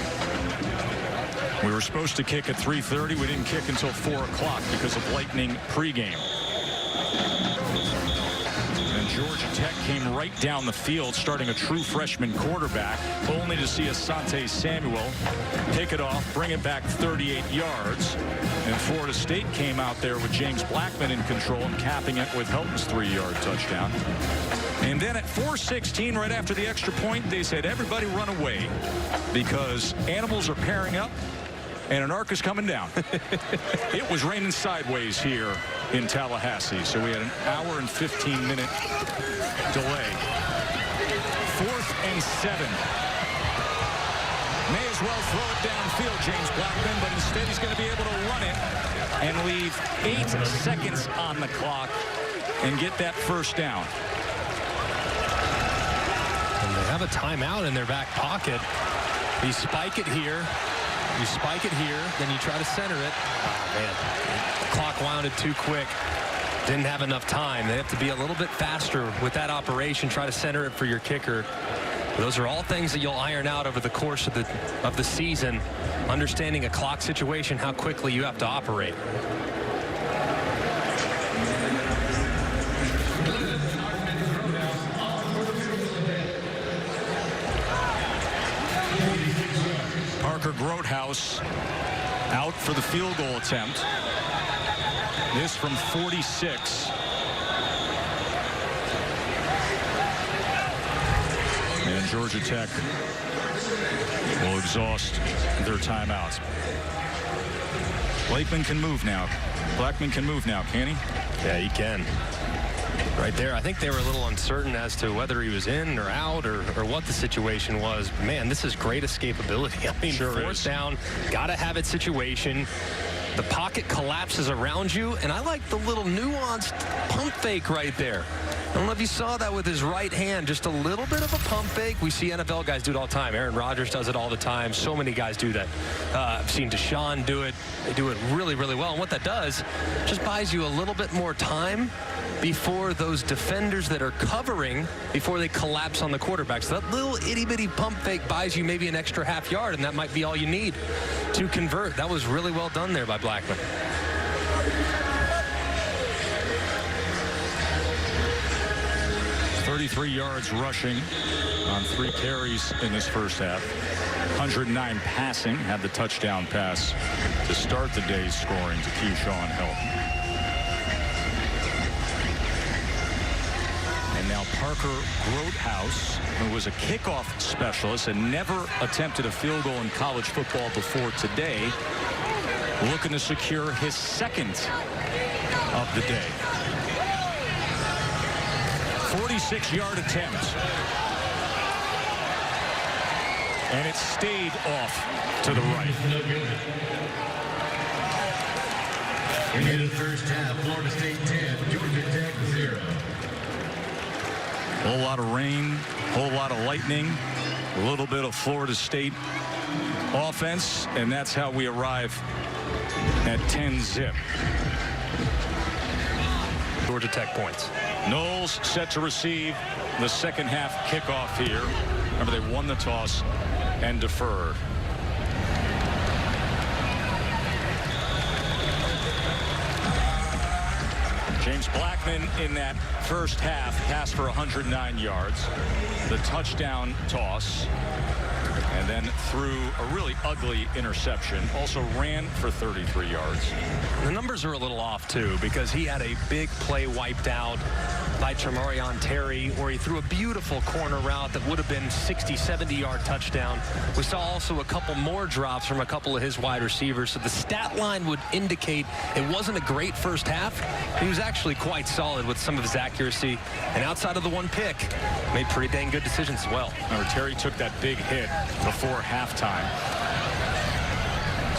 We were supposed to kick at 3:30. We didn't kick until 4 o'clock because of lightning pregame. And Georgia Tech came right down the field, starting a true freshman quarterback, only to see Asante Samuel pick it off, bring it back 38 yards. And Florida State came out there with James Blackman in control and capping it with Helton's 3-yard touchdown. And then at 4:16, right after the extra point, they said, everybody run away because animals are pairing up and an arc is coming down. It was raining sideways here in Tallahassee, so we had an hour and 15-minute delay. 4th and 7. May as well throw it downfield, James Blackman, but instead he's going to be able to run it and leave 8 seconds on the clock and get that first down. And they have a timeout in their back pocket. You spike it here. You spike it here, then you try to center it. Oh, man. The clock wounded too quick. Didn't have enough time. They have to be a little bit faster with that operation. Try to center it for your kicker. Those are all things that you'll iron out over the course of the season. Understanding a clock situation, how quickly you have to operate. Parker Grotehouse out for the field goal attempt. This from 46. And Georgia Tech will exhaust their timeouts. Blackman can move now. Blackman can move now, can he? Yeah, he can. Right there, I think they were a little uncertain as to whether he was in or out or what the situation was. Man, this is great escapability. I mean, sure 4th down, got to have it situation. The pocket collapses around you, and I like the little nuanced pump fake right there. I don't know if you saw that with his right hand, just a little bit of a pump fake. We see NFL guys do it all the time. Aaron Rodgers does it all the time. So many guys do that. I've seen Deshaun do it. They do it really, really well. And what that does, just buys you a little bit more time before those defenders that are covering, before they collapse on the quarterback. So that little itty-bitty pump fake buys you maybe an extra half yard, and that might be all you need to convert. That was really well done there by Blackman. $33 yards rushing on 3 carries in this first half. 109 passing, had the touchdown pass to start the day's scoring to Keyshawn Helton. And now Parker Grotehouse, who was a kickoff specialist and never attempted a field goal in college football before today, looking to secure his 2nd of the day. 46-yard attempt. And it stayed off to the right. In the first half, Florida State 10, Georgia Tech 0. Whole lot of rain, whole lot of lightning, a little bit of Florida State offense, and that's how we arrive at 10-zip. Georgia Tech points. Knowles set to receive the second half kickoff here. Remember, they won the toss and deferred. James Blackman in that first half passed for 109 yards. The touchdown toss. And then threw a really ugly interception. Also ran for 33 yards. The numbers are a little off, too, because he had a big play wiped out by Tamarion Terry, where he threw a beautiful corner route that would have been 60, 70-yard touchdown. We saw also a couple more drops from a couple of his wide receivers. So the stat line would indicate it wasn't a great first half. He was actually quite solid with some of his accuracy. And outside of the one pick, made pretty dang good decisions as well. Remember, Terry took that big hit before halftime.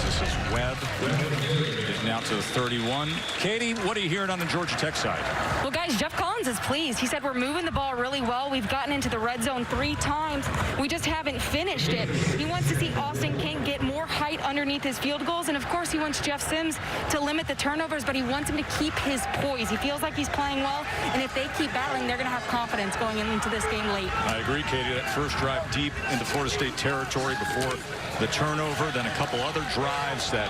This is Webb getting out to the 31. Katie, what are you hearing on the Georgia Tech side? Well, guys, Jeff Collins is pleased. He said we're moving the ball really well. We've gotten into the red zone 3 times. We just haven't finished it. He wants to see Austin King get more height underneath his field goals. And, of course, he wants Jeff Sims to limit the turnovers, but he wants him to keep his poise. He feels like he's playing well, and if they keep battling, they're going to have confidence going into this game late. I agree, Katie. That first drive deep into Florida State territory before the turnover, then a couple other drives that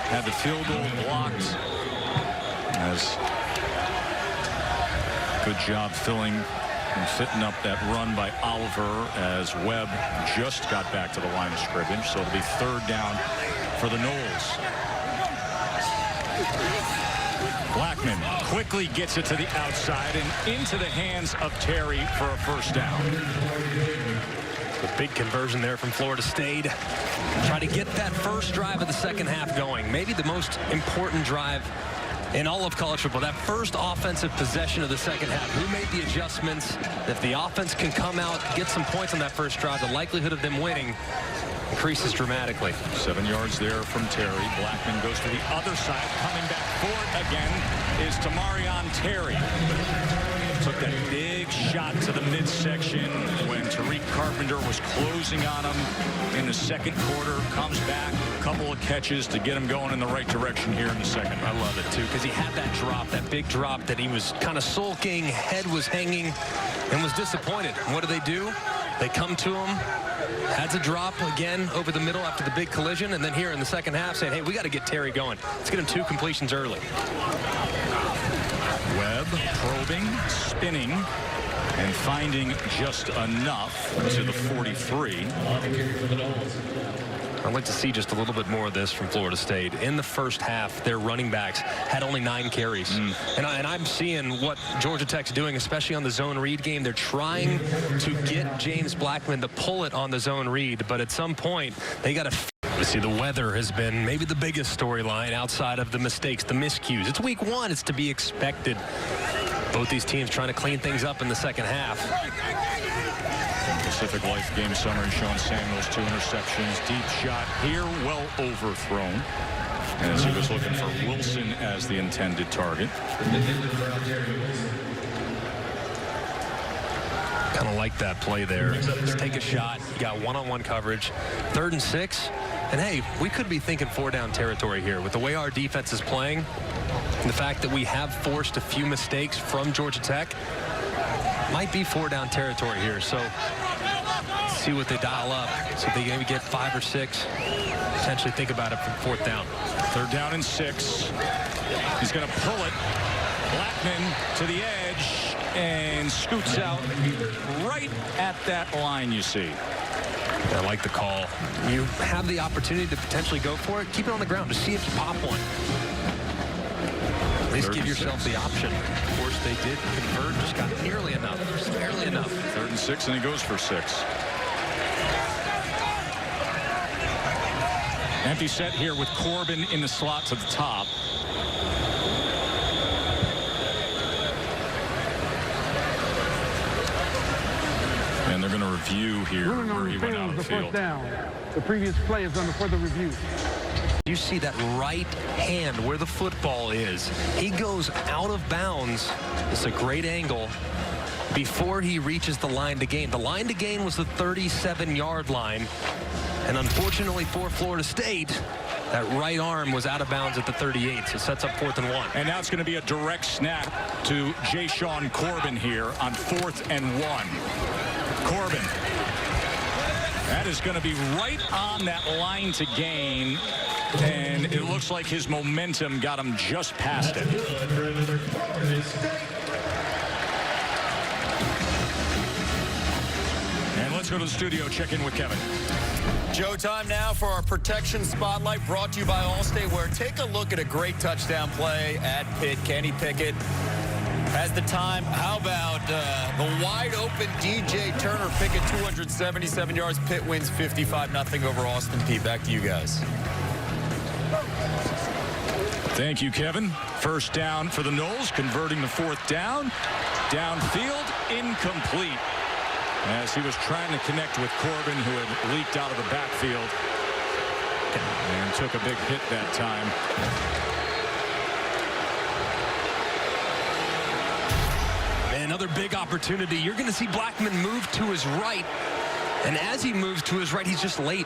had the field goal blocked. As good job filling and fitting up that run by Oliver as Webb just got back to the line of scrimmage. So it'll be 3rd down for the Noles. Blackman quickly gets it to the outside and into the hands of Terry for a first down. The big conversion there from Florida State. Try to get that first drive of the second half going. Maybe the most important drive in all of college football. That first offensive possession of the second half. Who made the adjustments? If the offense can come out, get some points on that first drive, the likelihood of them winning increases dramatically. 7 yards there from Terry. Blackman goes to the other side. Coming back for it again is Tamarion Terry. Took that big shot to the midsection when Tariq Carpenter was closing on him in the second quarter. Comes back, a couple of catches to get him going in the right direction here in the second. I love it, too, because he had that drop, that big drop that he was kind of sulking, head was hanging, and was disappointed. And what do? They come to him, has a drop again over the middle after the big collision, and then here in the second half saying, hey, we got to get Terry going. Let's get him 2 completions early. Webb probing, spinning, and finding just enough to the 43. I'd like to see just a little bit more of this from Florida State. In the first half, their running backs had only 9 carries. And I'm seeing what Georgia Tech's doing, especially on the zone read game. They're trying to get James Blackman to pull it on the zone read, but at some point, they got to see. The weather has been maybe the biggest storyline outside of the mistakes, the miscues. It's week 1. It's to be expected. Both these teams trying to clean things up in the second half. Pacific Life game summary showing Samuel's 2 interceptions. Deep shot here, well overthrown. As he was looking for Wilson as the intended target. Kind of like that play there. Just take a shot. You got one-on-one coverage. 3rd and 6. And, hey, we could be thinking 4-down territory here. With the way our defense is playing, and the fact that we have forced a few mistakes from Georgia Tech, might be 4-down territory here. So see what they dial up. So they maybe get 5 or 6. Potentially think about it from 4th down. 3rd down and 6. He's going to pull it. Blackman to the edge and scoots out right at that line, you see. I like the call. You have the opportunity to potentially go for it. Keep it on the ground to see if you pop one. At least give yourself the option. Of course, they did convert. Just got nearly enough. Just barely enough. 3rd and 6, and he goes for 6. Empty set here with Corbin in the slot to the top. And they're going to review here where he went out of the field. First down. The previous play is under further review. You see that right hand where the football is. He goes out of bounds. It's a great angle before he reaches the line to gain. The line to gain was the 37-yard line. And unfortunately for Florida State, that right arm was out of bounds at the 38, so it sets up 4th and 1. And now it's going to be a direct snap to Jashawn Corbin here on 4th and 1. Corbin. That is going to be right on that line to gain. And it looks like his momentum got him just past it. And let's go to the studio, check in with Kevin. Joe, time now for our Protection Spotlight, brought to you by Allstate, where take a look at a great touchdown play at Pitt. Kenny Pickett has the time. How about the wide-open DJ Turner Pickett, 277 yards. Pitt wins 55-0 over Austin Peay. Back to you guys. Thank you, Kevin. First down for the Noles, converting the fourth down. Downfield, incomplete, as he was trying to connect with Corbin, who had leaked out of the backfield and took a big hit that time. Another big opportunity. You're going to see Blackman move to his right. And as he moves to his right, he's just late.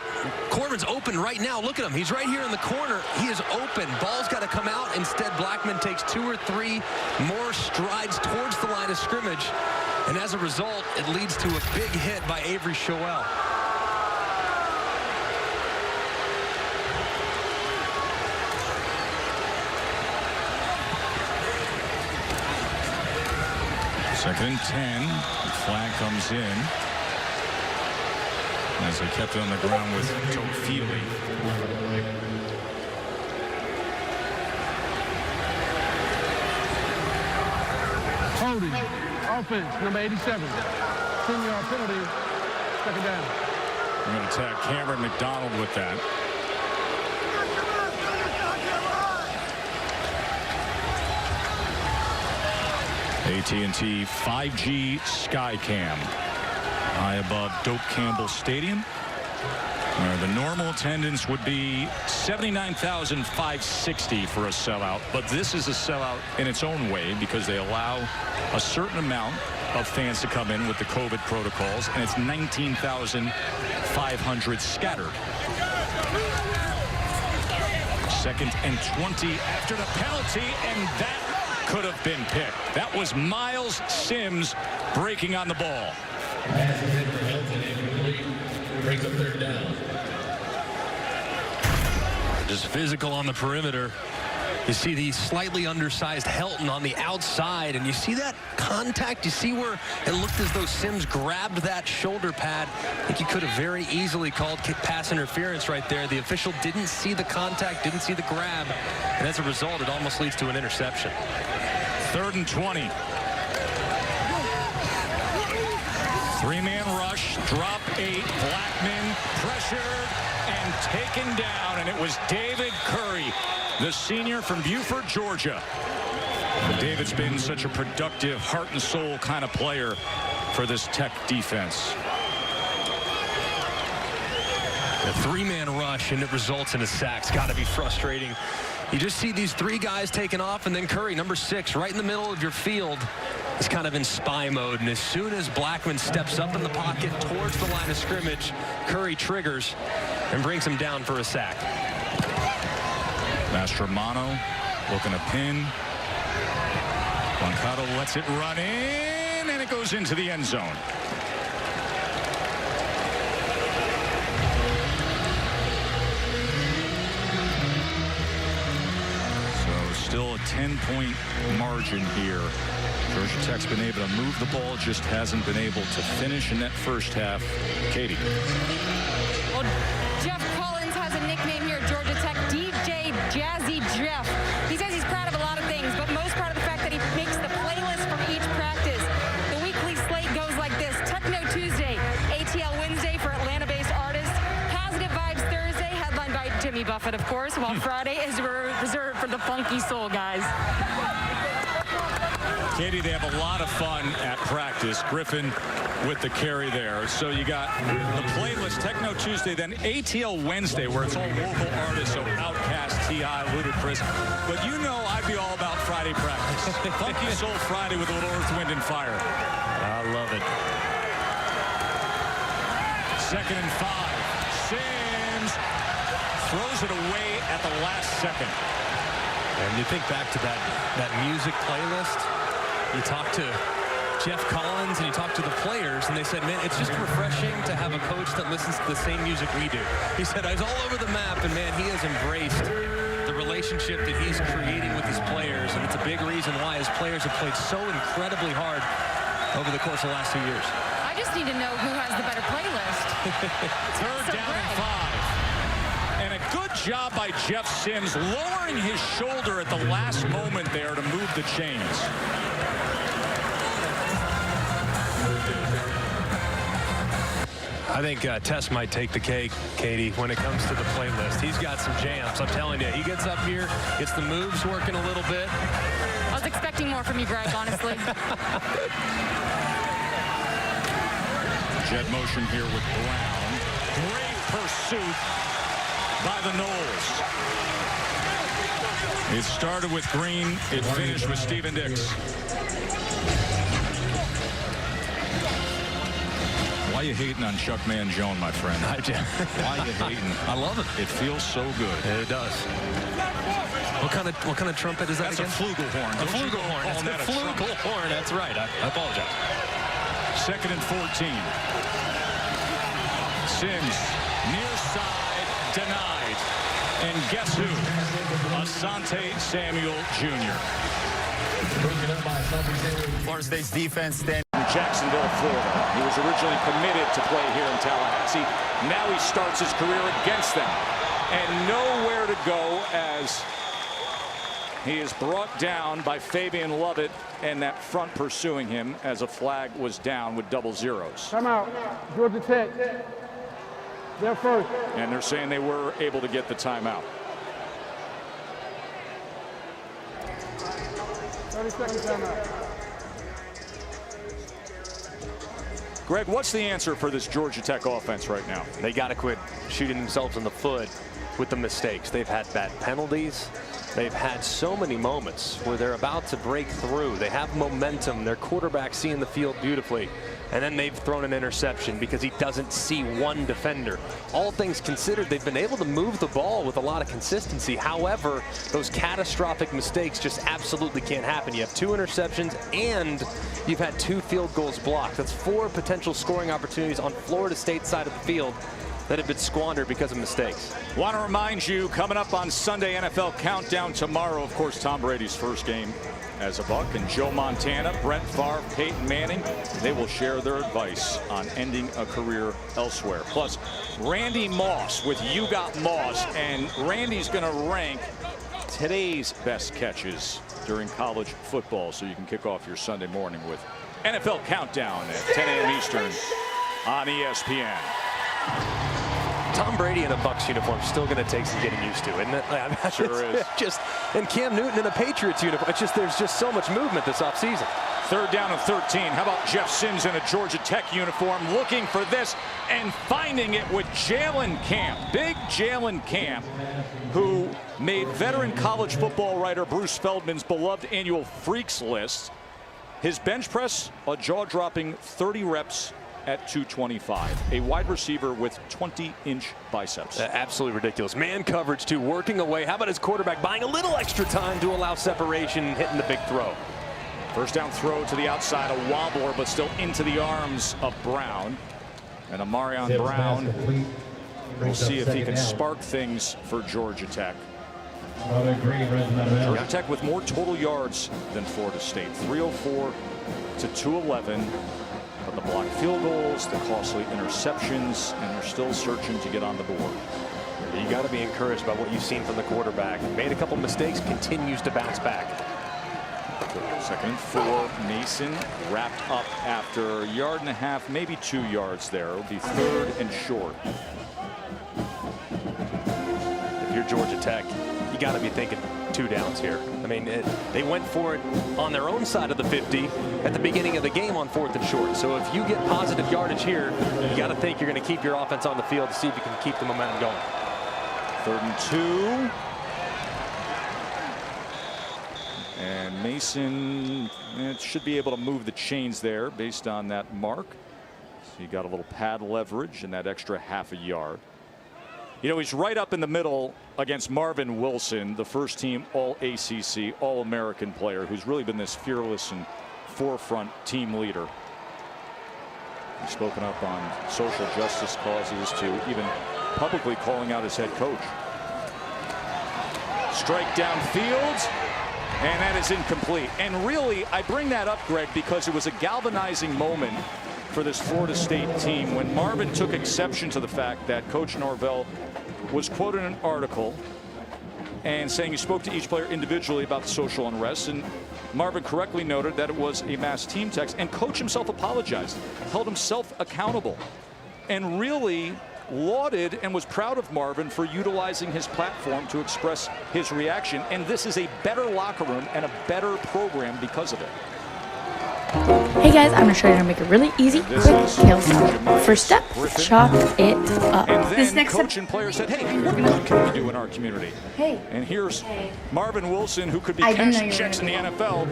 Corbin's open right now. Look at him. He's right here in the corner. He is open. Ball's got to come out. Instead, Blackman takes 2 or 3 more strides towards the line of scrimmage. And as a result, it leads to a big hit by Avery Shoel. Second and 10. Flag comes in, as they kept it on the ground with Tofili. Holding. Offense, number 87. 10-yard penalty. Second down. I'm going to tag Cameron McDonald with that. AT&T 5G Skycam, high above Doak Campbell Stadium, where the normal attendance would be 79,560 for a sellout, but this is a sellout in its own way because they allow a certain amount of fans to come in with the COVID protocols, and it's 19,500 scattered. Second and 20 after the penalty, and that could have been picked. That was Miles Sims breaking on the ball. Brings up third down. Just physical on the perimeter. You see the slightly undersized Helton on the outside, and you see that contact. You see where it looked as though Sims grabbed that shoulder pad. I think he could have very easily called pass interference right there. The official didn't see the contact, didn't see the grab, and as a result, it almost leads to an interception. Third and 20. 3-man rush, drop 8, Blackman pressured and taken down, and it was David Curry, the senior from Buford, Georgia. David's been such a productive, heart and soul kind of player for this Tech defense. A 3-man rush, and it results in a sack. It's got to be frustrating. You just see these 3 guys taking off, and then Curry, number 6, right in the middle of your field, is kind of in spy mode. And as soon as Blackman steps up in the pocket towards the line of scrimmage, Curry triggers and brings him down for a sack. Mastromano looking to pin. Blancado lets it run in, and it goes into the end zone. Still a 10-point margin here. Georgia Tech's been able to move the ball, just hasn't been able to finish in that first half. Katie. Well, Jeff Collins has a nickname here at Georgia Tech, DJ Jazzy Jeff. He says he's proud of a lot of things, but most proud of the fact that he makes the playlist from each practice. The weekly slate goes like this: Techno Tuesday, ATL Wednesday for Atlanta-based artists, Positive Vibes Thursday, headlined by Jimmy Buffett, of course, while Friday is reserved for the funky soul guys. Katie, they have a lot of fun at practice. Griffin with the carry there. So you got the playlist, Techno Tuesday, then ATL Wednesday, where it's all local artists, so Outkast, T.I., Ludacris. But you know I'd be all about Friday practice. Funky Soul Friday with a little Earth, Wind, and Fire. I love it. Second and 5. Sims throws it away at the last second. And you think back to that music playlist, you talk to Jeff Collins and you talk to the players, and they said, man, it's just refreshing to have a coach that listens to the same music we do. He said, I was all over the map, and man, he has embraced the relationship that he's creating with his players, and it's a big reason why his players have played so incredibly hard over the course of the last 2 years. I just need to know who has the better playlist. Third So down and Greg. 5. And a good job by Jeff Sims lowering his shoulder at the last moment there to move the chains. I think Tess might take the cake, Katie, when it comes to the playlist. He's got some jams, I'm telling you. He gets up here, gets the moves working a little bit. I was expecting more from you, Greg, honestly. Jet motion here with Brown. Great pursuit by the Noles. It started with Green. It finished with Steven Dix. Why you hating on Chuck Mangione, my friend? Why you hating? I love it. It feels so good. It does. What kind of trumpet is that That's again? a flugelhorn. A flugelhorn. Calling that a trumpet. Flugelhorn. That's right. I apologize. 2nd and 14. Sims, near side, denied. And guess who? Asante Samuel Jr. Florida State's defense standing. Jacksonville, Florida. He was originally committed to play here in Tallahassee. Now he starts his career against them. And nowhere to go as he is brought down by Fabian Lovett and that front pursuing him as a flag was down with double zeros. Come out. Georgia Tech. They're first. And they're saying they were able to get the timeout. 30-second timeout. Greg, what's the answer for this Georgia Tech offense right now? They got to quit shooting themselves in the foot with the mistakes. They've had bad penalties. They've had so many moments where they're about to break through. They have momentum. Their quarterback seeing the field beautifully. And then they've thrown an interception because he doesn't see one defender. All things considered, they've been able to move the ball with a lot of consistency. However, those catastrophic mistakes just absolutely can't happen. You have 2 interceptions and you've had 2 field goals blocked. That's 4 potential scoring opportunities on Florida State's side of the field that have been squandered because of mistakes. Want to remind you, coming up on Sunday NFL Countdown tomorrow, of course, Tom Brady's first game as a Buck, and Joe Montana, Brett Favre, Peyton Manning, they will share their advice on ending a career elsewhere. Plus, Randy Moss with You Got Moss, and Randy's going to rank today's best catches during college football, so you can kick off your Sunday morning with NFL Countdown at 10 a.m. Eastern on ESPN. Tom Brady in a Bucs uniform is still going to take some getting used to, isn't it? I mean, Sure is. And Cam Newton in a Patriots uniform. There's just so much movement this offseason. 3rd down and 13. How about Jeff Sims in a Georgia Tech uniform looking for this and finding it with Jalen Camp. Big Jalen Camp, who made veteran college football writer Bruce Feldman's beloved annual Freaks list. His bench press, a jaw-dropping 30 reps at 225. A wide receiver with 20-inch biceps. Absolutely ridiculous. Man coverage, too, working away. How about his quarterback buying a little extra time to allow separation and hitting the big throw? First down throw to the outside, a wobbler, but still into the arms of Brown. And Amarion Brown, we'll see if he can spark things for Georgia Tech. Georgia Tech with more total yards than Florida State, 304 to 211. But the blocked field goals, the costly interceptions, and they're still searching to get on the board. You got to be encouraged by what you've seen from the quarterback. Made a couple mistakes, continues to bounce back. 2nd and 4. Mason wrapped up after a yard and a half, maybe 2 yards there. It'll be 3rd and short. If you're Georgia Tech, you got to be thinking 2 downs here. I mean, they went for it on their own side of the 50 at the beginning of the game on 4th and short. So if you get positive yardage here, you got to think you're going to keep your offense on the field to see if you can keep the momentum going. 3rd and 2. And Mason should be able to move the chains there based on that mark. So you got a little pad leverage and that extra half a yard. You know, he's right up in the middle against Marvin Wilson, the first team All-ACC, All-American player who's really been this fearless and forefront team leader. He's spoken up on social justice causes to even publicly calling out his head coach. Strike downfield, and that is incomplete. And really, I bring that up, Greg, because it was a galvanizing moment for this Florida State team when Marvin took exception to the fact that Coach Norvell was quoted in an article and saying he spoke to each player individually about the social unrest, and Marvin correctly noted that it was a mass team text, and Coach himself apologized, held himself accountable, and really lauded and was proud of Marvin for utilizing his platform to express his reaction. And this is a better locker room and a better program because of it. Hey guys, I'm going to show you how to make a really easy, quick kale salad. First step, chop it up. And then coach and players said, hey, what good can we do in our community? Hey. And here's Marvin Wilson, who could be cashing checks in the NFL,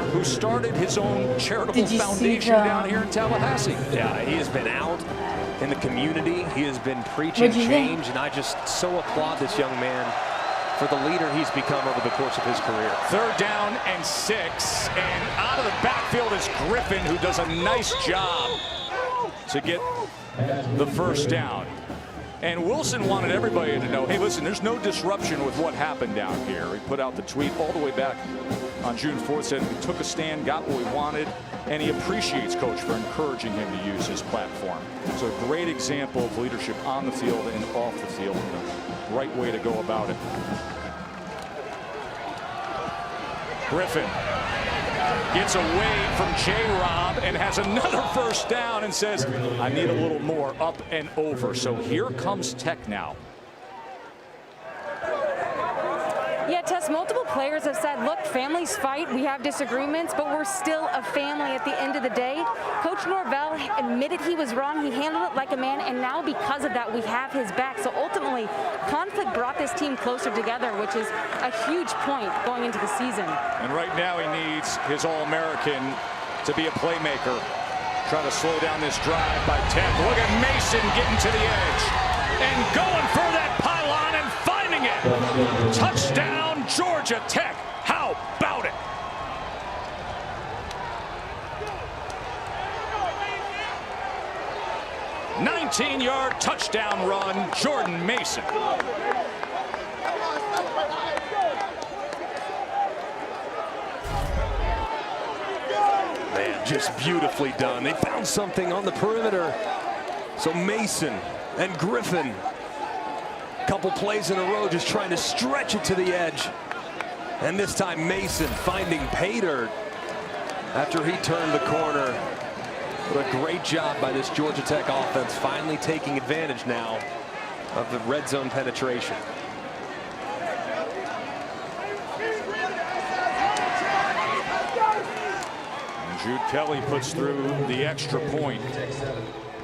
who started his own charitable foundation down here in Tallahassee. Yeah, he has been out in the community. He has been preaching change, and I just so applaud this young man for the leader he's become over the course of his career. 3rd down and 6, and out of the backfield is Griffin, who does a nice job to get the 1st down. And Wilson wanted everybody to know, hey, listen, there's no disruption with what happened down here. He put out the tweet all the way back on June 4th, said we took a stand, got what we wanted, and he appreciates Coach for encouraging him to use his platform. So a great example of leadership on the field and off the field, and the right way to go about it. Griffin gets away from J-Rob and has another 1st down and says, I need a little more up and over. So here comes Tech now. Yeah, Tess, multiple players have said, look, families fight, we have disagreements, but we're still a family at the end of the day. Coach Norvell admitted he was wrong, he handled it like a man, and now because of that, we have his back. So ultimately, conflict brought this team closer together, which is a huge point going into the season. And right now he needs his All-American to be a playmaker. Trying to slow down this drive by Tech. Look at Mason getting to the edge and going for that pylon and finding it. Touchdown, Georgia Tech. How about it? "19-yard touchdown run, Jordan Mason." Man, just beautifully done. They found something on the perimeter. So Mason and Griffin, couple plays in a row, just trying to stretch it to the edge. And this time Mason finding pay dirt after he turned the corner. What a great job by this Georgia Tech offense, finally taking advantage now of the red zone penetration. And Jude Kelly puts through the extra point.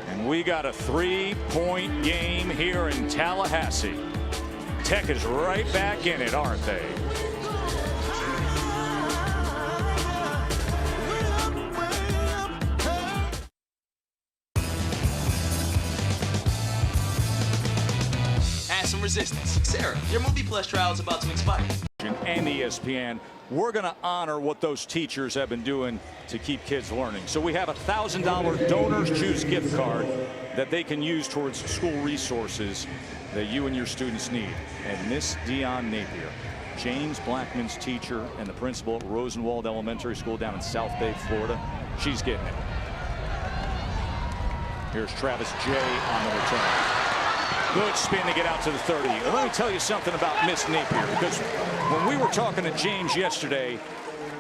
And we got a 3-point game here in Tallahassee. Tech is right back in it, aren't they? Add some resistance. Sarah, your Movie Plus trial is about to expire. And ESPN, we're going to honor what those teachers have been doing to keep kids learning. So we have a $1,000 Donors Choose gift card that they can use towards school resources that you and your students need. And Miss Dion Napier, James Blackman's teacher and the principal at Rosenwald Elementary School down in South Bay, Florida, she's getting it. Here's Travis J on the return. Good spin to get out to the 30. And let me tell you something about Miss Napier, because when we were talking to James yesterday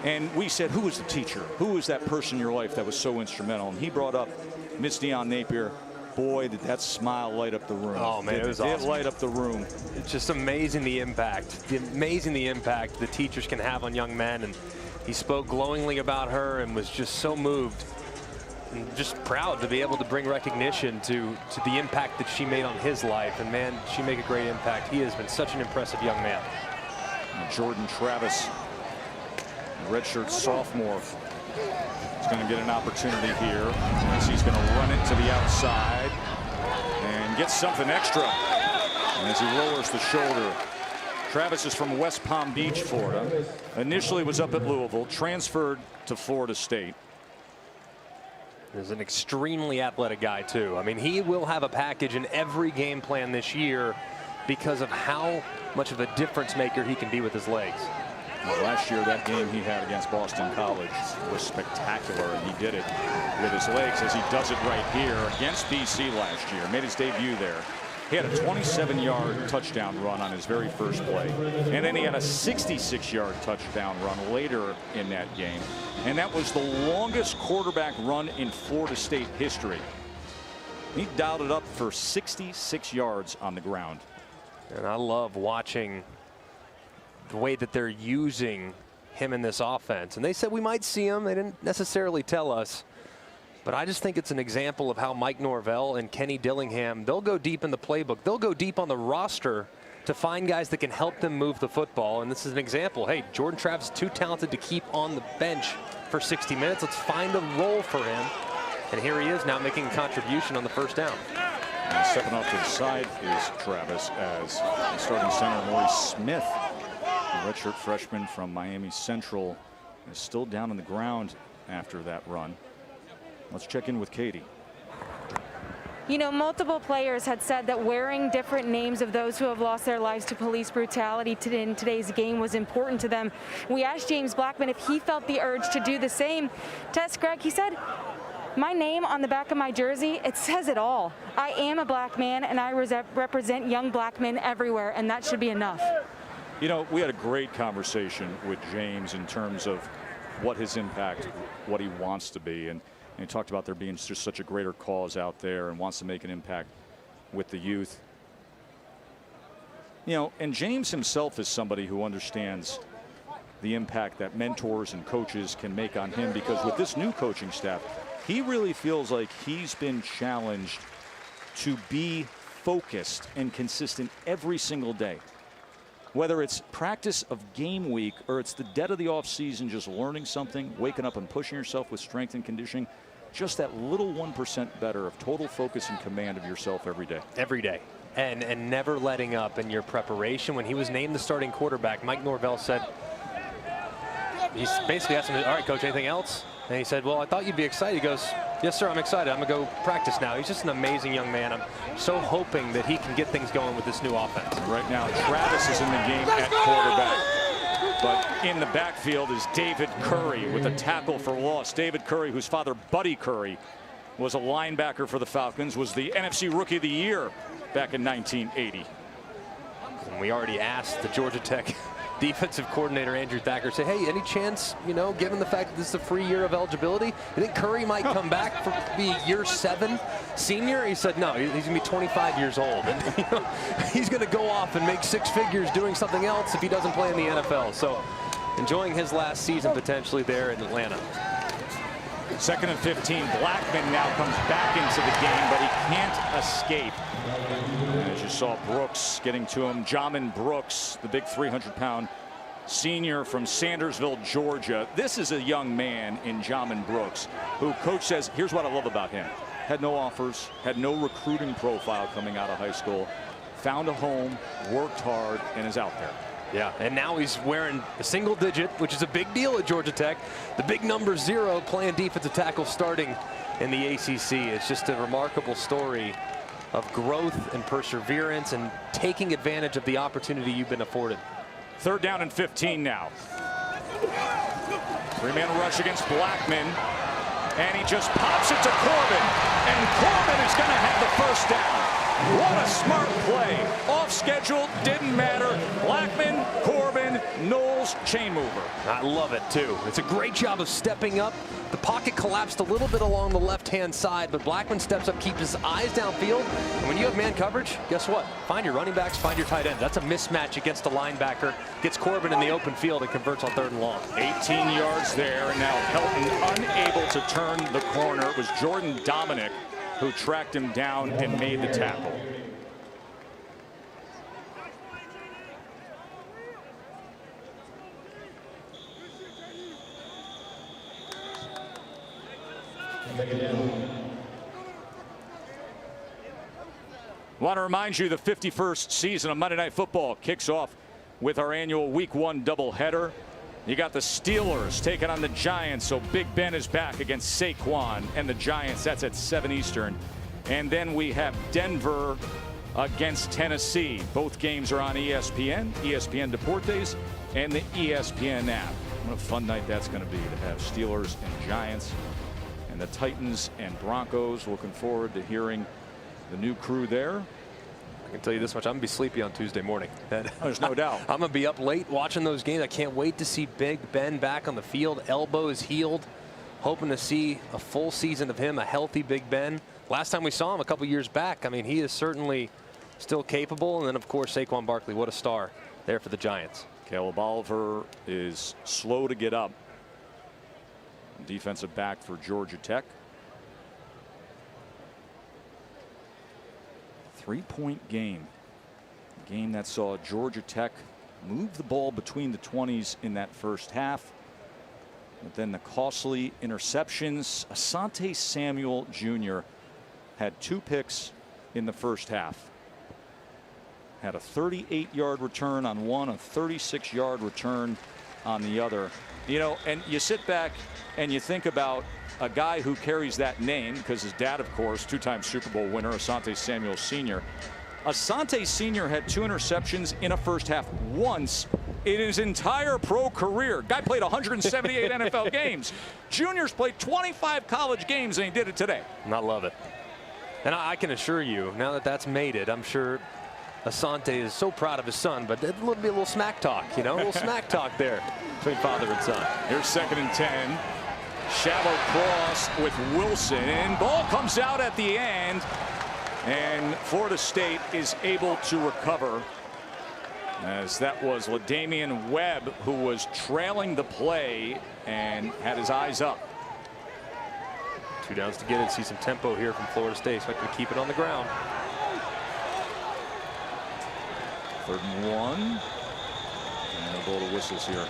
and we said, who was the teacher? Who was that person in your life that was so instrumental? And he brought up Miss Dion Napier. Boy, did that smile light up the room. Oh, man, it was awesome. It light up the room. It's just amazing the impact. Amazing the impact the teachers can have on young men. And he spoke glowingly about her and was just so moved. And just proud to be able to bring recognition to the impact that she made on his life. And man, she made a great impact. He has been such an impressive young man. And Jordan Travis, redshirt sophomore, is going to get an opportunity here as he's going to run it to the outside and get something extra. And as he lowers the shoulder, Travis is from West Palm Beach, Florida. Initially was up at Louisville, transferred to Florida State. is an extremely athletic guy, too. I mean, he will have a package in every game plan this year because of how much of a difference maker he can be with his legs. Well, last year, that game he had against Boston College was spectacular, and he did it with his legs as he does it right here against BC last year. Made his debut there. He had a 27-yard touchdown run on his very first play, and then he had a 66-yard touchdown run later in that game, and that was the longest quarterback run in Florida State history. He dialed it up for 66 yards on the ground. And I love watching the way that they're using him in this offense. And they said we might see him. They didn't necessarily tell us. But I just think it's an example of how Mike Norvell and Kenny Dillingham, they'll go deep in the playbook. They'll go deep on the roster to find guys that can help them move the football. And this is an example. Hey, Jordan Travis is too talented to keep on the bench for 60 minutes. Let's find a role for him. And here he is now making a contribution on the first down. And stepping off to the side is Travis as the starting center, Maurice Smith, a redshirt freshman from Miami Central, is still down on the ground after that run. Let's check in with Katie. You know, multiple players had said that wearing different names of those who have lost their lives to police brutality in today's game was important to them. We asked James Blackman if he felt the urge to do the same. Tess, Greg, he said, "My name on the back of my jersey, it says it all. I am a black man, and I represent young black men everywhere, and that should be enough." You know, we had a great conversation with James in terms of what his impact, what he wants to be. And he talked about there being just such a greater cause out there and wants to make an impact with the youth. You know, and James himself is somebody who understands the impact that mentors and coaches can make on him, because with this new coaching staff, he really feels like he's been challenged to be focused and consistent every single day. Whether it's practice of game week or it's the dead of the offseason, just learning something, waking up and pushing yourself with strength and conditioning, just that little 1% better of total focus and command of yourself every day. Every day. And never letting up in your preparation. When he was named the starting quarterback, Mike Norvell said, he's basically asked him, "All right, coach, anything else?" And he said, "Well, I thought you'd be excited." He goes, "Yes, sir, I'm excited. I'm going to go practice now." He's just an amazing young man. I'm so hoping that he can get things going with this new offense. Right now, Travis is in the game at quarterback. But in the backfield is David Curry with a tackle for loss. David Curry, whose father, Buddy Curry, was a linebacker for the Falcons, was the NFC Rookie of the Year back in 1980. And we already asked the Georgia Tech defensive coordinator Andrew Thacker, say, hey, any chance, you know, given the fact that this is a free year of eligibility, you think Curry might come back for the year 7 senior? He said no, he's going to be 25 years old. And, you know, he's going to go off and make 6 figures doing something else if he doesn't play in the NFL. So enjoying his last season potentially there in Atlanta. 2nd and 15. Blackman now comes back into the game, but he can't escape. As you saw, Brooks getting to him. Jamin Brooks, the big 300-pound senior from Sandersville, Georgia. This is a young man in Jamin Brooks, who coach says, here's what I love about him. Had no offers, had no recruiting profile coming out of high school, found a home, worked hard, and is out there. Yeah, and now he's wearing a single digit, which is a big deal at Georgia Tech. The big number 0 playing defensive tackle starting in the ACC. It's just a remarkable story of growth and perseverance and taking advantage of the opportunity you've been afforded. 3rd down and 15 now. 3-man rush against Blackman. And he just pops it to Corbin. And Corbin is going to have the first down. What a smart play. Off schedule, didn't matter. Blackman, Corbin, Knowles, chain mover. I love it, too. It's a great job of stepping up. The pocket collapsed a little bit along the left-hand side, but Blackman steps up, keeps his eyes downfield. And when you have man coverage, guess what? Find your running backs, find your tight end. That's a mismatch against a linebacker. Gets Corbin in the open field and converts on 3rd and long. 18 yards there, and now Helton unable to turn the corner. It was Jordan Dominic who tracked him down and made the tackle. Want to remind you the 51st season of Monday Night Football kicks off with our annual Week 1 doubleheader. You got the Steelers taking on the Giants, so Big Ben is back against Saquon and the Giants. That's at 7 Eastern. And then we have Denver against Tennessee. Both games are on ESPN, ESPN Deportes, and the ESPN app. What a fun night that's going to be to have Steelers and Giants and the Titans and Broncos. Looking forward to hearing the new crew there. I can tell you this much, I'm going to be sleepy on Tuesday morning. There's no doubt. I'm going to be up late watching those games. I can't wait to see Big Ben back on the field. Elbow is healed. Hoping to see a full season of him, a healthy Big Ben. Last time we saw him a couple years back, I mean, he is certainly still capable. And then, of course, Saquon Barkley, what a star there for the Giants. Caleb Oliver is slow to get up. Defensive back for Georgia Tech. 3-point game. A game that saw Georgia Tech move the ball between the 20s in that first half. But then the costly interceptions. Asante Samuel Jr. had 2 picks in the first half. Had a 38-yard return on one, a 36-yard return on the other. You know, and you sit back and you think about a guy who carries that name because his dad, of course, 2-time Super Bowl winner, Asante Samuel Sr. Asante Sr. had 2 interceptions in a first half once in his entire pro career. Guy played 178 NFL games. Junior's played 25 college games, and he did it today. I love it. And I can assure you, now that that's made it, I'm sure Asante is so proud of his son, but it'll be a little smack talk, you know, a little smack talk there between father and son. Here's 2nd and 10. Shallow cross with Wilson. Ball comes out at the end, and Florida State is able to recover, as that was LaDamian Webb who was trailing the play and had his eyes up. 2 downs to get it. See some tempo here from Florida State. Expect to keep it on the ground. 3rd and 1. And a blow to whistles here.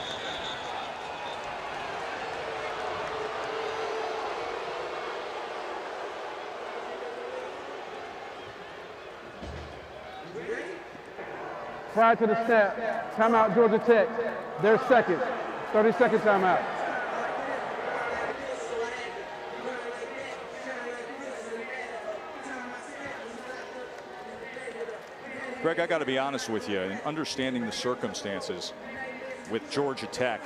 Prior to the snap, timeout Georgia Tech. Their second. 30-second timeout. Greg, I got to be honest with you, in understanding the circumstances with Georgia Tech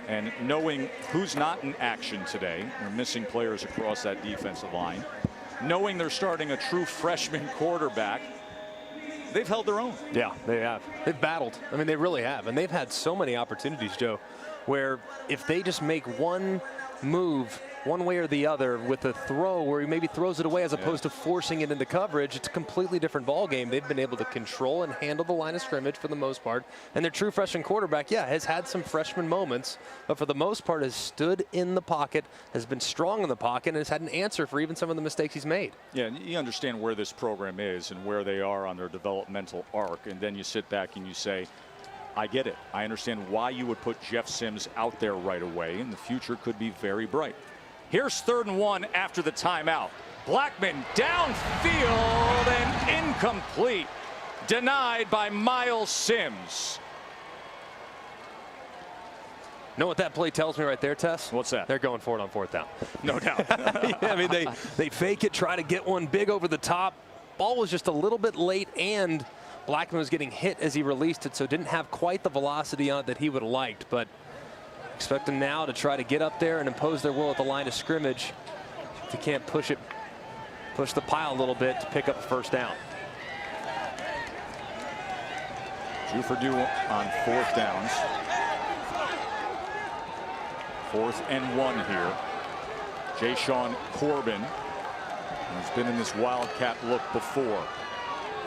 and knowing who's not in action today, they're missing players across that defensive line, knowing they're starting a true freshman quarterback, they've held their own. Yeah, they have. They've battled. I mean, they really have. And they've had so many opportunities, Joe, where if they just make one move one way or the other with a throw where he maybe throws it away as opposed to forcing it into coverage, it's a completely different ball game. They've been able to control and handle the line of scrimmage for the most part. And their true freshman quarterback, yeah, has had some freshman moments, but for the most part has stood in the pocket, has been strong in the pocket, and has had an answer for even some of the mistakes he's made. Yeah, you understand where this program is and where they are on their developmental arc, and then you sit back and you say, I get it. I understand why you would put Jeff Sims out there right away, and the future could be very bright. Here's 3rd and 1 after the timeout. Blackman downfield and incomplete. Denied by Miles Sims. Know what that play tells me right there, Tess? What's that? They're going for it on 4th down. No doubt. Yeah, I mean, they fake it, try to get one big over the top. Ball was just a little bit late, and Blackman was getting hit as he released it, so didn't have quite the velocity on it that he would have liked. But expect them now to try to get up there and impose their will at the line of scrimmage. If you can't push the pile a little bit to pick up a 1st down. Jufordue on 4th downs. 4th and 1 here. Jayshon Corbin, who's been in this Wildcat look before.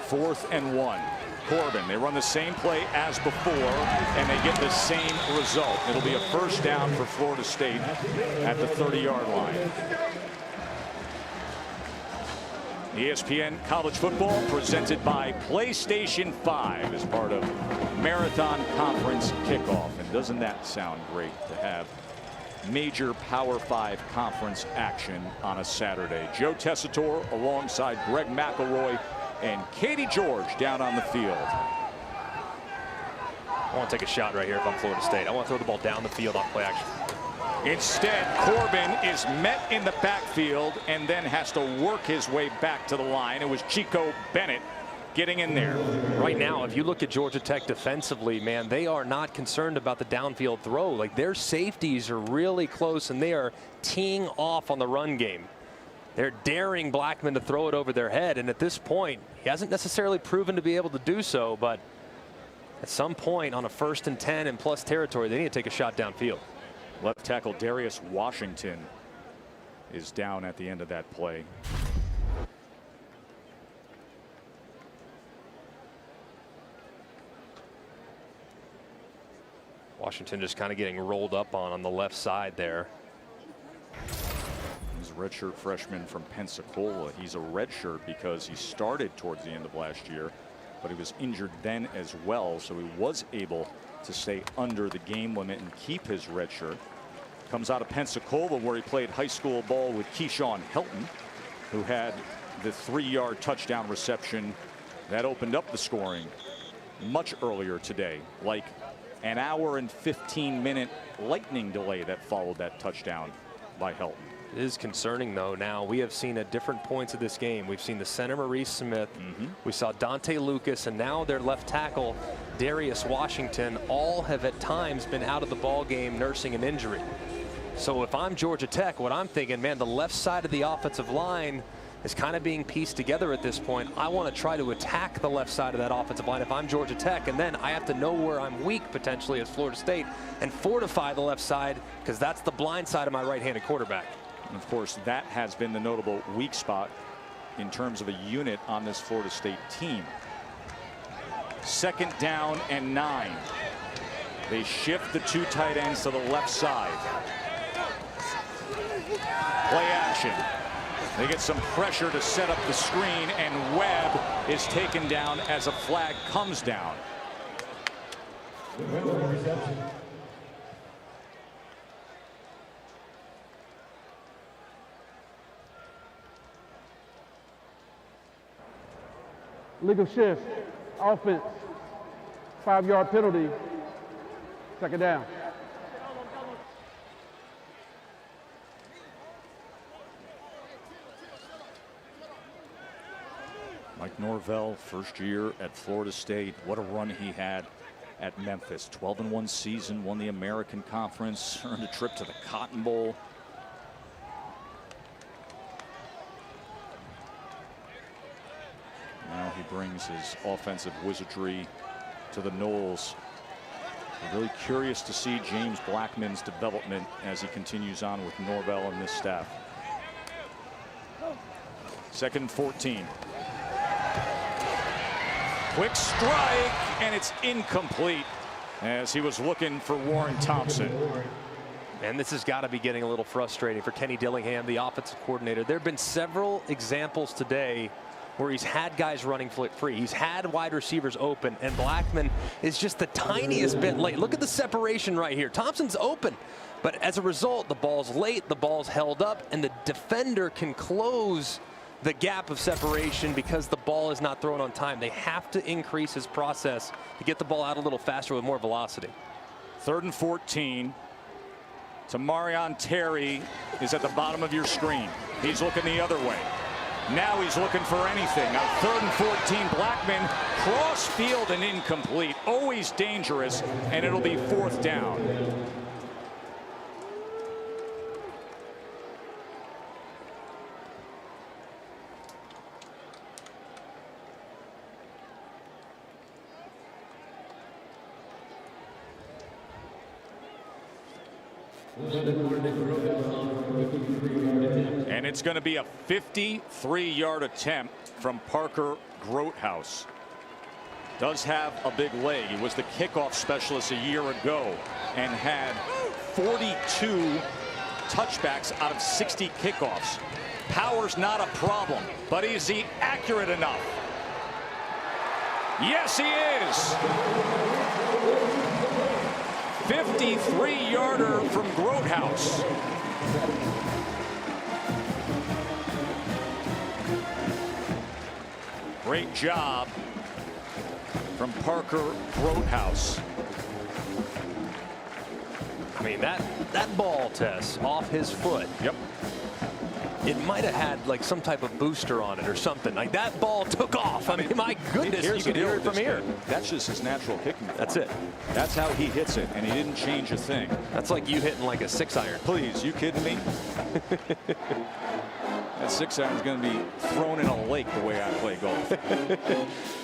4th and 1. Corbin, they run the same play as before, and they get the same result. It'll be a 1st down for Florida State at the 30-yard line. ESPN College Football presented by PlayStation 5 as part of Marathon Conference Kickoff. And doesn't that sound great to have major Power 5 conference action on a Saturday? Joe Tessitore alongside Greg McElroy and Katie George down on the field. I want to take a shot right here if I'm Florida State. I want to throw the ball down the field on play action. Instead, Corbin is met in the backfield and then has to work his way back to the line. It was Chico Bennett getting in there. Right now, if you look at Georgia Tech defensively, man, they are not concerned about the downfield throw. Like, their safeties are really close, and they are teeing off on the run game. They're daring Blackman to throw it over their head, and at this point, he hasn't necessarily proven to be able to do so, but at some point on a 1st and 10 and plus territory, they need to take a shot downfield. Left tackle Darius Washington is down at the end of that play. Washington just kind of getting rolled up on the left side there. He's a redshirt freshman from Pensacola. He's a redshirt because he started towards the end of last year, but he was injured then as well, so he was able to stay under the game limit and keep his redshirt. Comes out of Pensacola, where he played high school ball with Keyshawn Helton, who had the 3-yard touchdown reception that opened up the scoring much earlier today, like an hour and 15-minute lightning delay that followed that touchdown by Helton. It is concerning, though. Now we have seen at different points of this game, we've seen the center Maurice Smith, we saw Dante Lucas, and now their left tackle Darius Washington all have at times been out of the ball game nursing an injury. So if I'm Georgia Tech, what I'm thinking, man, the left side of the offensive line is kind of being pieced together at this point. I want to try to attack the left side of that offensive line if I'm Georgia Tech, and then I have to know where I'm weak potentially as Florida State and fortify the left side, because that's the blind side of my right-handed quarterback. And of course, that has been the notable weak spot in terms of a unit on this Florida State team. 2nd down and 9. They shift the 2 tight ends to the left side. Play action. They get some pressure to set up the screen, and Webb is taken down as a flag comes down. Legal shift, offense, 5-yard penalty, 2nd down. Mike Norvell, first year at Florida State. What a run he had at Memphis. 12-1 season, won the American Conference, earned a trip to the Cotton Bowl. Now he brings his offensive wizardry to the Noles. I'm really curious to see James Blackman's development as he continues on with Norvell and this staff. 2nd and 14. Quick strike, and it's incomplete as he was looking for Warren Thompson. And this has got to be getting a little frustrating for Kenny Dillingham, the offensive coordinator. There have been several examples today where he's had guys running free. He's had wide receivers open, and Blackman is just the tiniest bit late. Look at the separation right here. Thompson's open, but as a result, the ball's late, the ball's held up, and the defender can close the gap of separation because the ball is not thrown on time. They have to increase his process to get the ball out a little faster with more velocity. 3rd and 14. Tamarion Terry is at the bottom of your screen. He's looking the other way. Now he's looking for anything. On 3rd and 14, Blackman cross field and incomplete. Always dangerous, and it'll be 4th down. And it's going to be a 53-yard attempt from Parker Grotehouse. Does have a big leg. He was the kickoff specialist a year ago and had 42 touchbacks out of 60 kickoffs. Power's not a problem, but is he accurate enough? Yes, he is. 53-yarder from Grotehouse. Great job from Parker Grotehouse. I mean, that ball, Tess, off his foot. Yep. It might have had like some type of booster on it or something. Like that ball took off. I mean, my goodness, you can hear it from here. That's just his natural kicking form. That's it. That's how he hits it, and he didn't change a thing. That's like you hitting like a 6-iron. Please, you kidding me? That 6-iron is going to be thrown in a lake the way I play golf.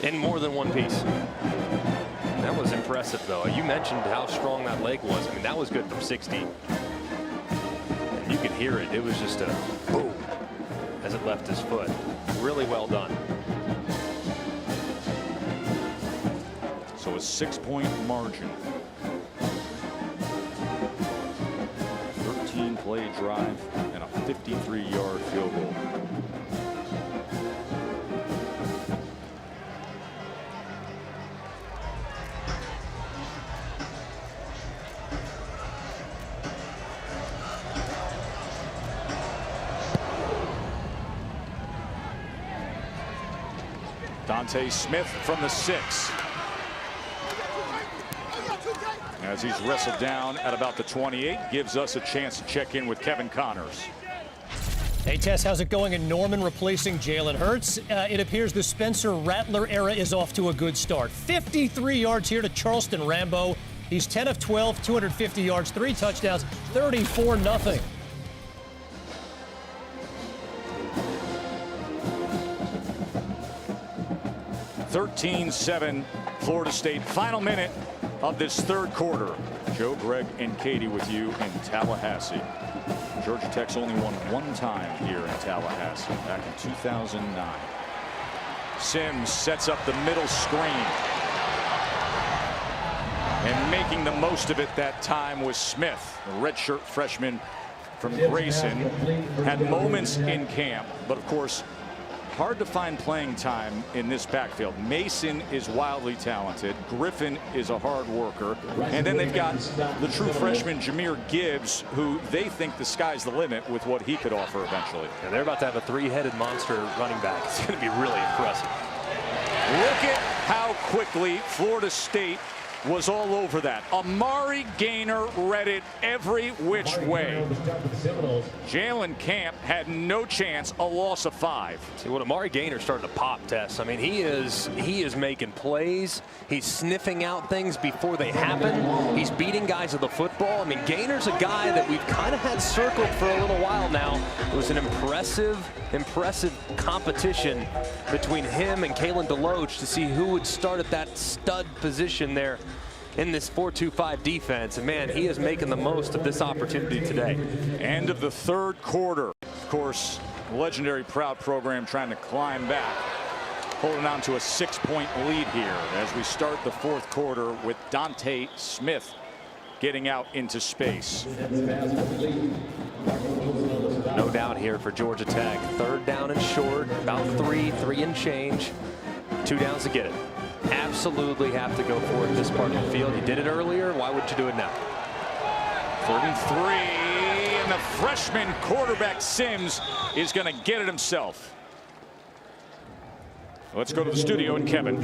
In more than one piece. That was impressive, though. You mentioned how strong that leg was. I mean, that was good from 60. And you could hear it. It was just a boom as it left his foot. Really well done. So a 6-point margin. 13-play drive and a 53-yard field goal. Dante Smith from the 6. As he's wrestled down at about the 28, gives us a chance to check in with Kevin Connors. Hey, Tess, how's it going in Norman replacing Jalen Hurts? It appears the Spencer Rattler era is off to a good start. 53 yards here to Charleston Rambo. He's 10 of 12, 250 yards, 3 touchdowns, 34-0. 13-7 Florida State. Final minute of this third quarter. Joe, Greg, and Katie with you in Tallahassee. Georgia Tech's only won one time here in Tallahassee back in 2009. Sims sets up the middle screen. And making the most of it that time was Smith, the redshirt freshman from Grayson. Had moments in camp, but of course, hard to find playing time in this backfield. Mason is wildly talented. Griffin is a hard worker. And then they've got the true freshman Jahmyr Gibbs, who they think the sky's the limit with what he could offer eventually. And they're about to have a 3-headed monster running back. It's going to be really impressive. Look at how quickly Florida State was all over that. Amari Gaynor read it every which way. Jalen Camp had no chance, a loss of 5. See what Amari Gaynor started to pop, Tess. I mean, he is making plays. He's sniffing out things before they happen. He's beating guys with the football. I mean, Gaynor's a guy that we've kind of had circled for a little while now. It was an impressive competition between him and Kalen DeLoach to see who would start at that stud position there in this 4-2-5 defense. And man, he is making the most of this opportunity today. End of the third quarter. Of course, legendary Proud program trying to climb back, holding on to a 6-point lead here as we start the fourth quarter with Dante Smith getting out into space. No doubt here for Georgia Tech. 3rd down and short, about 3 and change. 2 downs to get it. Absolutely have to go for it this part of the field. You did it earlier. Why would you do it now? 3rd and 3, and the freshman quarterback Sims is going to get it himself. Let's go to the studio and Kevin.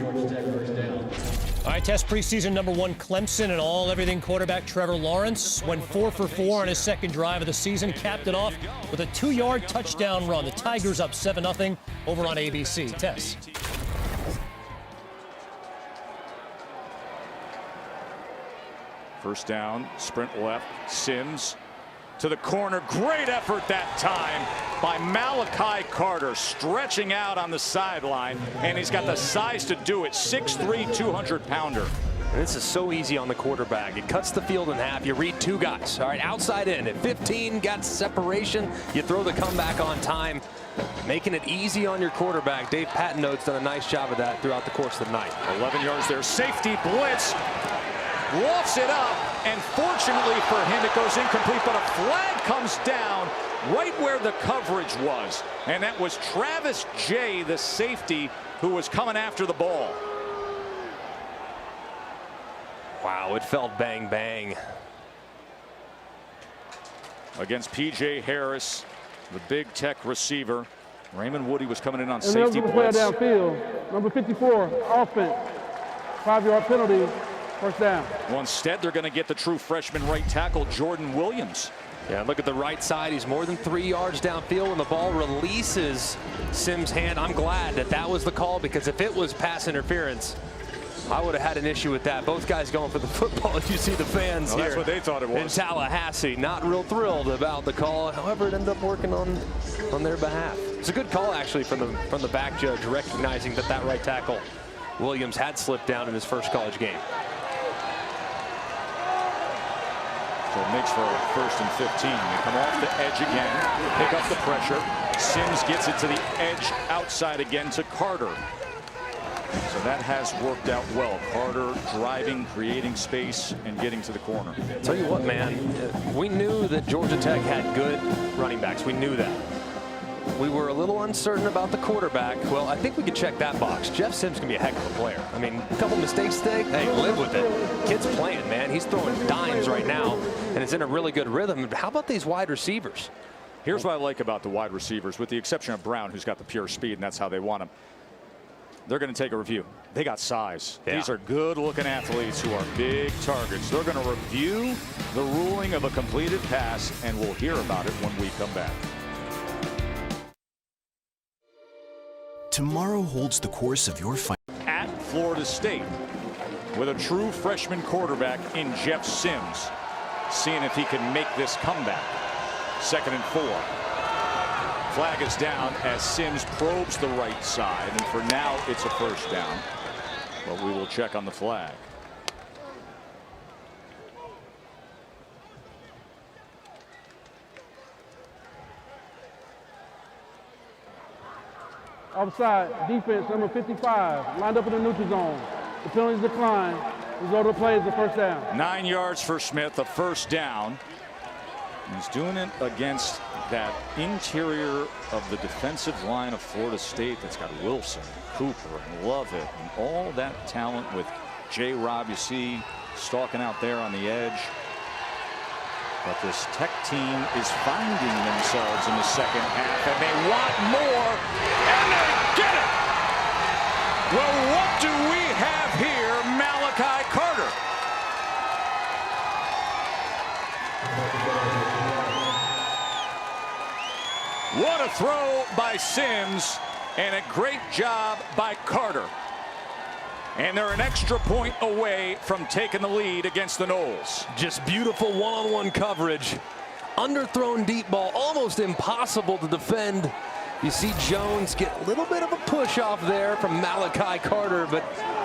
All right, Test preseason #1 Clemson and everything quarterback Trevor Lawrence went 4 for 4 on his second drive of the season, capped it off with a 2-yard touchdown run. The Tigers up 7-0 over on ABC. Tess. First down, sprint left, Sims to the corner. Great effort that time by Malachi Carter, stretching out on the sideline, and he's got the size to do it. 6'3", 200-pounder. And this is so easy on the quarterback. It cuts the field in half. You read 2 guys. All right, outside in. At 15, got separation. You throw the comeback on time, making it easy on your quarterback. Dave Patinode's done a nice job of that throughout the course of the night. 11 yards there. Safety blitz. Lofts it up, and fortunately for him, it goes incomplete, but a flag comes down right where the coverage was. And that was Travis Jay, the safety, who was coming after the ball. Wow, it felt bang, bang. Against P.J. Harris, the big Tech receiver. Raymond Woody was coming in on safety blitz. Downfield, number 54, offense, 5-yard penalty. First down. Well, instead, they're going to get the true freshman right tackle, Jordan Williams. Yeah, look at the right side. He's more than 3 yards downfield when the ball releases Sims' hand. I'm glad that was the call, because if it was pass interference, I would have had an issue with that. Both guys going for the football. You see the fans here. That's what they thought it was. In Tallahassee, not real thrilled about the call. However, it ended up working on their behalf. It's a good call, actually, from the back judge, recognizing that right tackle, Williams, had slipped down in his first college game. So it makes for a 1st and 15. They come off the edge again, pick up the pressure. Sims gets it to the edge outside again to Carter. So that has worked out well. Carter driving, creating space, and getting to the corner. Tell you what, man, we knew that Georgia Tech had good running backs. We knew that. We were a little uncertain about the quarterback. Well, I think we could check that box. Jeff Sims can be a heck of a player. I mean, a couple mistakes today. Hey, live with it. Kid's playing, man. He's throwing dimes right now, and it's in a really good rhythm. How about these wide receivers? Here's what I like about the wide receivers, with the exception of Brown, who's got the pure speed, and that's how they want him. They're going to take a review. They got size. Yeah. These are good-looking athletes who are big targets. They're going to review the ruling of a completed pass, and we'll hear about it when we come back. Tomorrow holds the course of your fight. At Florida State, with a true freshman quarterback in Jeff Sims, seeing if he can make this comeback. 2nd and 4. Flag is down as Sims probes the right side, and for now it's a 1st down, but we will check on the flag. Offside, defense, number 55, lined up in the neutral zone. The penalty is declined. Result of the play is the 1st down. 9 yards for Smith, a 1st down. He's doing it against that interior of the defensive line of Florida State that's got Wilson, Cooper, and Lovett, and all that talent with J-Rob, you see, stalking out there on the edge. But this Tech team is finding themselves in the 2nd half, and they want more, and they get it! Well, what do we have here? Malachi Carter. What a throw by Sims, and a great job by Carter. And they're an extra point away from taking the lead against the Noles. Just beautiful one-on-one coverage. Underthrown deep ball, almost impossible to defend. You see Jones get a little bit of a push off there from Malachi Carter, but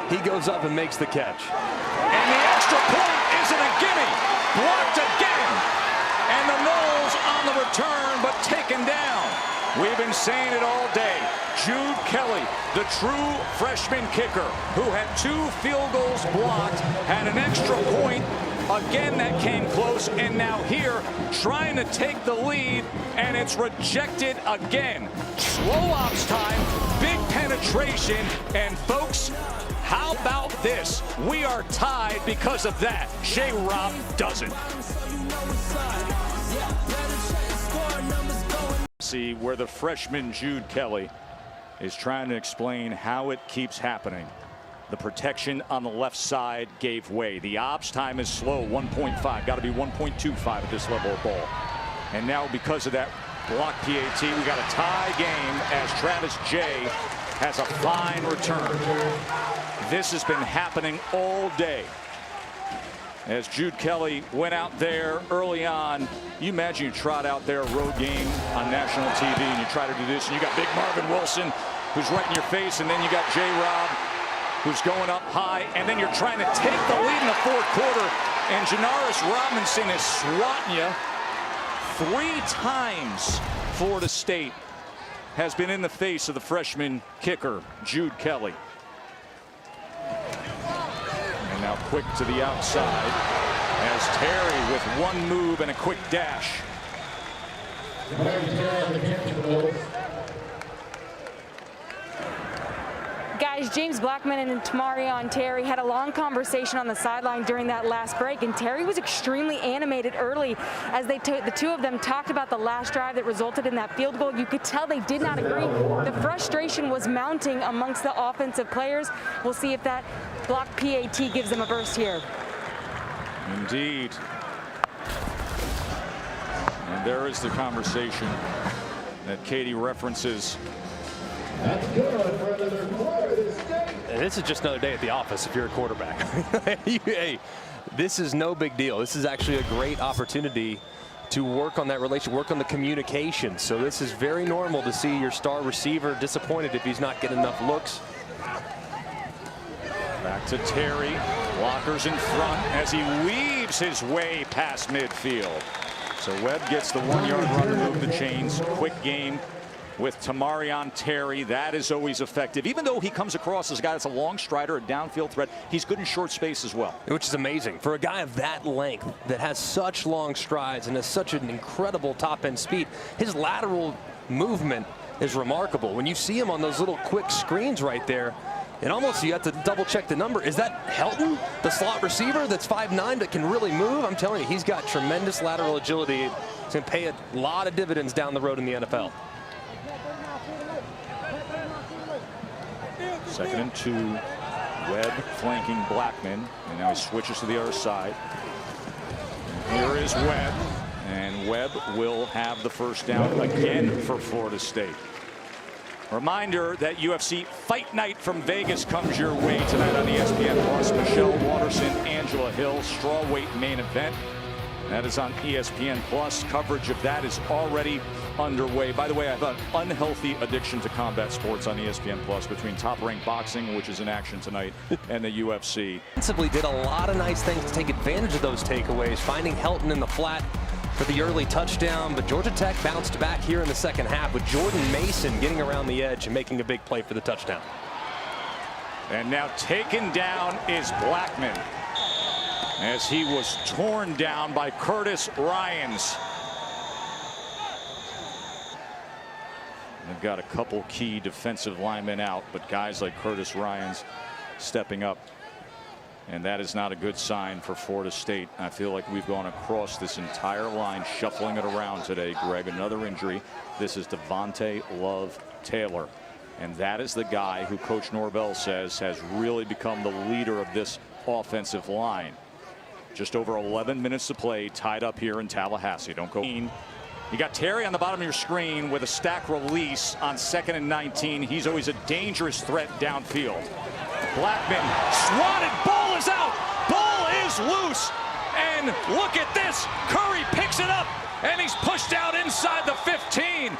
he goes up and makes the catch. And the extra point isn't a gimme. Blocked again. And the Noles on the return, but taken down. We've been saying it all day. Jude Kelly, the true freshman kicker, who had 2 field goals blocked, had an extra point. Again, that came close, and now here, trying to take the lead, and it's rejected again. Slow ops time, big penetration, and folks, how about this? We are tied because of that. J-Rob doesn't. See where the freshman Jude Kelly is trying to explain how it keeps happening. The protection on the left side gave way. The ops time is slow, 1.5. Got to be 1.25 at this level of ball. And now because of that block PAT, we got a tie game as Travis Jay has a fine return. This has been happening all day. As Jude Kelly went out there early on, you imagine you trot out there a road game on national TV and you try to do this, and you got big Marvin Wilson who's right in your face, and then you got J-Rob who's going up high, and then you're trying to take the lead in the 4th quarter, and Janaris Robinson is swatting you. 3 times Florida State has been in the face of the freshman kicker, Jude Kelly. And now quick to the outside as Terry with 1 move and a quick dash. Guys, Guys, James Blackman and Tamarion Terry had a long conversation on the sideline during that last break, and Terry was extremely animated early as the two of them talked about the last drive that resulted in that field goal. You could tell they did not agree. The frustration was mounting amongst the offensive players. We'll see if that block PAT gives them a burst here. Indeed. And there is the conversation that Katie references. And this is just another day at the office if you're a quarterback. Hey, this is no big deal. This is actually a great opportunity to work on that relationship, work on the communication. So this is very normal to see your star receiver disappointed if he's not getting enough looks. Back to Terry. Blockers in front as he weaves his way past midfield. So Webb gets the 1-yard run to move the chains. Quick game with Tamarion Terry. That is always effective. Even though he comes across as a guy that's a long strider, a downfield threat, he's good in short space as well. Which is amazing. For a guy of that length that has such long strides and has such an incredible top-end speed, his lateral movement is remarkable. When you see him on those little quick screens right there, and almost you have to double check the number. Is that Helton, the slot receiver that's 5'9" that can really move? I'm telling you, he's got tremendous lateral agility. It's going to pay a lot of dividends down the road in the NFL. 2nd and 2. Webb flanking Blackman, and now he switches to the other side. And here is Webb, and Webb will have the first down again for Florida State. Reminder that UFC Fight Night from Vegas comes your way tonight on ESPN Plus. Michelle Watterson, Angela Hill, strawweight main event. That is on ESPN Plus. Coverage of that is already underway. By the way, I have an unhealthy addiction to combat sports on ESPN Plus between Top Rank Boxing, which is in action tonight, and the UFC. Defensively did a lot of nice things to take advantage of those takeaways, finding Helton in the flat for the early touchdown, but Georgia Tech bounced back here in the second half with Jordan Mason getting around the edge and making a big play for the touchdown. And now taken down is Blackman as he was torn down by Curtis Ryans. They've got a couple key defensive linemen out, but guys like Curtis Ryans stepping up. And that is not a good sign for Florida State. I feel like we've gone across this entire line, shuffling it around today. Greg, another injury. This is Devontae Love Taylor. And that is the guy who Coach Norvell says has really become the leader of this offensive line. Just over 11 minutes to play, tied up here in Tallahassee. Don't go. You got Terry on the bottom of your screen with a stack release on 2nd and 19. He's always a dangerous threat downfield. Blackman swatted, ball is out, ball is loose, and look at this, Curry picks it up, and he's pushed out inside the 15.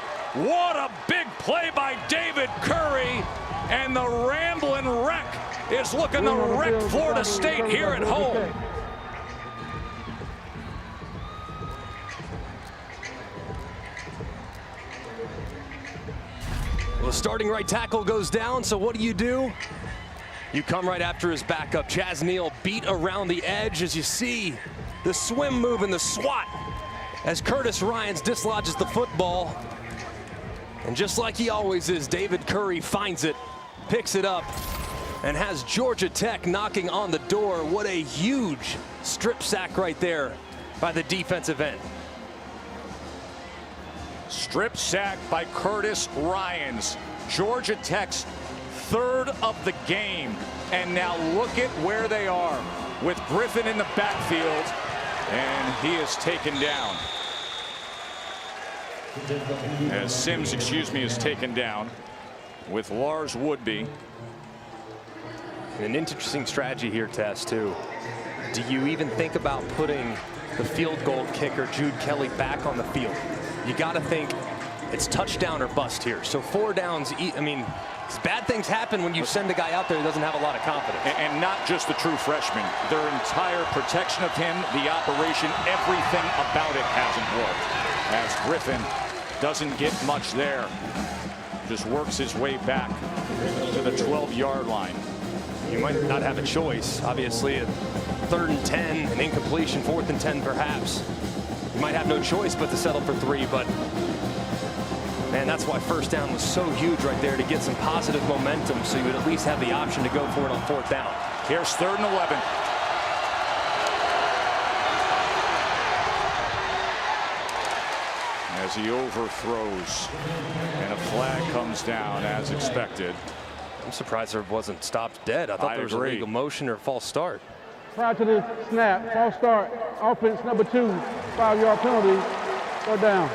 What a big play by David Curry, and the Ramblin' Wreck is looking to wreck Florida State here at home. Well, the starting right tackle goes down, so what do? You come right after his backup. Chaz Neal beat around the edge as you see the swim move and the swat as Curtis Ryans dislodges the football. And just like he always is, David Curry finds it, picks it up, and has Georgia Tech knocking on the door. What a huge strip sack right there by the defensive end. Strip sack by Curtis Ryans. Georgia Tech's 3rd of the game. And now look at where they are with Griffin in the backfield, and he is taken down. As Sims, is taken down with Lars Woodby. An interesting strategy here, Tess, too. Do you even think about putting the field goal kicker, Jude Kelly, back on the field? You got to think it's touchdown or bust here. So 4 downs, I mean, bad things happen when you send a guy out there who doesn't have a lot of confidence. And not just the true freshman. Their entire protection of him, the operation, everything about it hasn't worked. As Griffin doesn't get much there. Just works his way back to the 12-yard line. You might not have a choice. Obviously, at 3rd and 10, an incompletion, 4th and 10 perhaps. You might have no choice but to settle for 3, but Man, that's why first down was so huge right there, to get some positive momentum so you would at least have the option to go for it on 4th down. Here's 3rd and 11. As he overthrows, and a flag comes down as expected. I'm surprised there wasn't stopped dead. I thought there was a legal motion or a false start. Prior to the snap, false start, offense number 2, 5-yard penalty, 3rd down.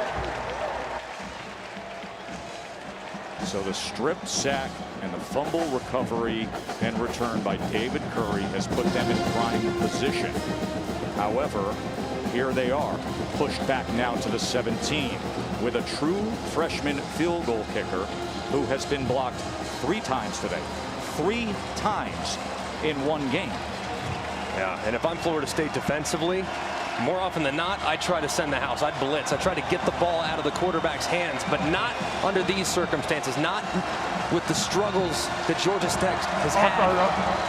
So the strip sack and the fumble recovery and return by David Curry has put them in prime position. However, here they are, pushed back now to the 17 with a true freshman field goal kicker who has been blocked 3 times today. 3 times in one game. Yeah, and if I'm Florida State defensively, more often than not, I try to send the house. I'd blitz. I try to get the ball out of the quarterback's hands, but not under these circumstances, not with the struggles that Georgia Tech has had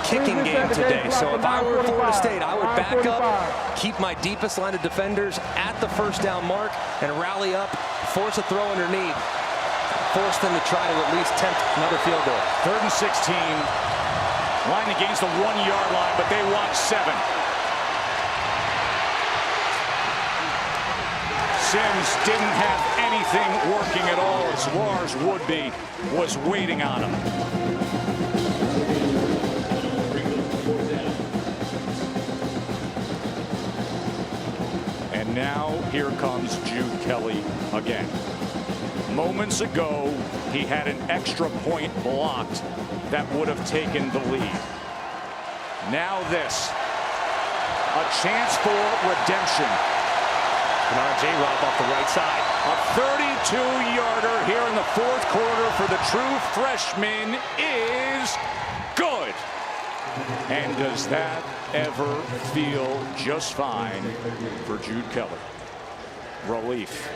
kicking game today. So if I were Florida State, I would back up, keep my deepest line of defenders at the 1st down mark, and rally up, force a throw underneath, force them to try to at least tempt another field goal. 3rd and 16, line against the 1-yard line, but they want 7. Sims didn't have anything working at all as Lars Woodby was waiting on him. And now here comes Jude Kelly again. Moments ago, he had an extra point blocked that would have taken the lead. Now this, a chance for redemption. Now J-Rob off the right side. A 32-yarder here in the 4th quarter for the true freshman is good. And does that ever feel just fine for Jude Kelly? Relief.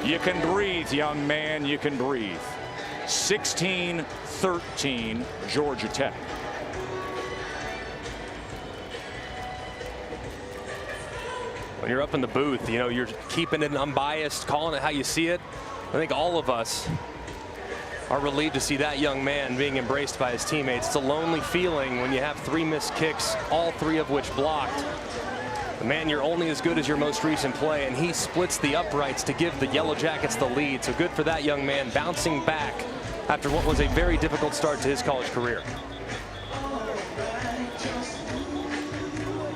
You can breathe, young man, you can breathe. 16-13, Georgia Tech. When you're up in the booth, you know, you're keeping it unbiased, calling it how you see it. I think all of us are relieved to see that young man being embraced by his teammates. It's a lonely feeling when you have 3 missed kicks, all 3 of which blocked. But man, you're only as good as your most recent play, and he splits the uprights to give the Yellow Jackets the lead. So good for that young man, bouncing back after what was a very difficult start to his college career.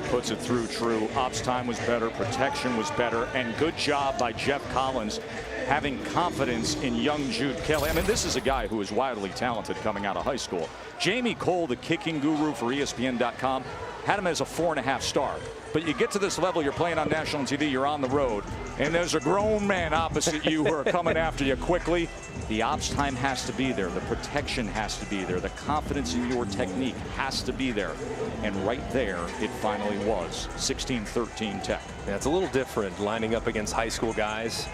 Puts it through true. Ops time was better, protection was better, and good job by Jeff Collins having confidence in young Jude Kelly. I mean, this is a guy who is wildly talented coming out of high school. Jamie Cole, the kicking guru for ESPN.com, had him as a 4.5 star. But you get to this level, you're playing on national TV, you're on the road, and there's a grown man opposite you who are coming after you quickly. The ops time has to be there. The protection has to be there. The confidence in your technique has to be there. And right there, it finally was. 16-13 Tech. Yeah, it's a little different lining up against high school guys.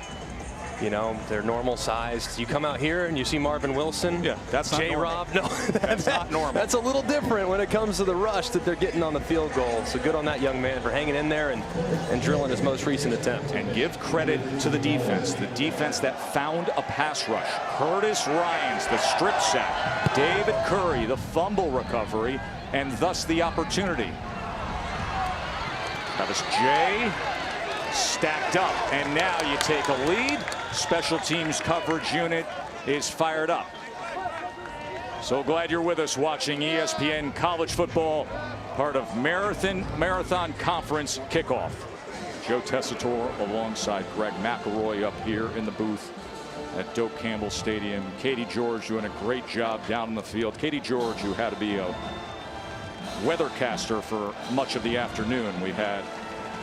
You know, they're normal sized. You come out here and you see Marvin Wilson. Yeah, that's not J-Rob. normal. No, that's not normal. That's a little different when it comes to the rush that they're getting on the field goal. So good on that young man for hanging in there and drilling his most recent attempt. And give credit to the defense that found a pass rush. Curtis Ryans, the strip sack. David Curry, the fumble recovery, and thus the opportunity. Travis J. stacked up, and now you take a lead. Special teams coverage unit is fired up. So glad you're with us watching ESPN College Football, part of Marathon Conference Kickoff. Joe Tessitore alongside Greg McElroy up here in the booth at Doak Campbell Stadium. Katie George doing a great job down in the field. Katie George, who had to be a weathercaster for much of the afternoon. We had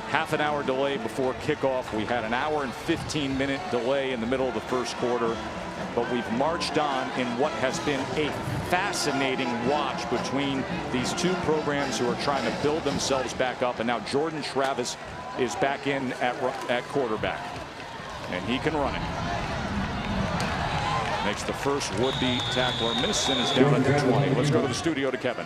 half an hour delay before kickoff. We had an hour and 15-minute delay in the middle of the first quarter. But we've marched on in what has been a fascinating watch between these two programs who are trying to build themselves back up. And now Jordan Travis is back in at quarterback. And he can run it. Makes the first would-be tackler miss and is down at the 20. Let's go to the studio to Kevin.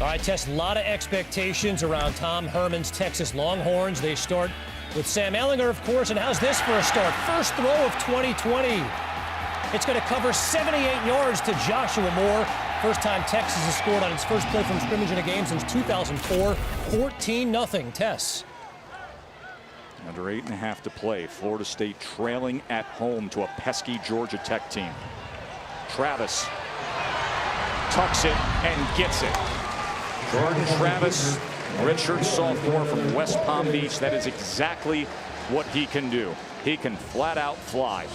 All right, Tess, a lot of expectations around Tom Herman's Texas Longhorns. They start with Sam Ehlinger, of course. And how's this for a start? First throw of 2020. It's going to cover 78 yards to Joshua Moore. First time Texas has scored on its first play from scrimmage in a game since 2004. 14-0 Tess. Under 8.5 to play. Florida State trailing at home to a pesky Georgia Tech team. Travis tucks it and gets it. Jordan Travis, redshirt sophomore from West Palm Beach. That is exactly what he can do. He can flat out fly.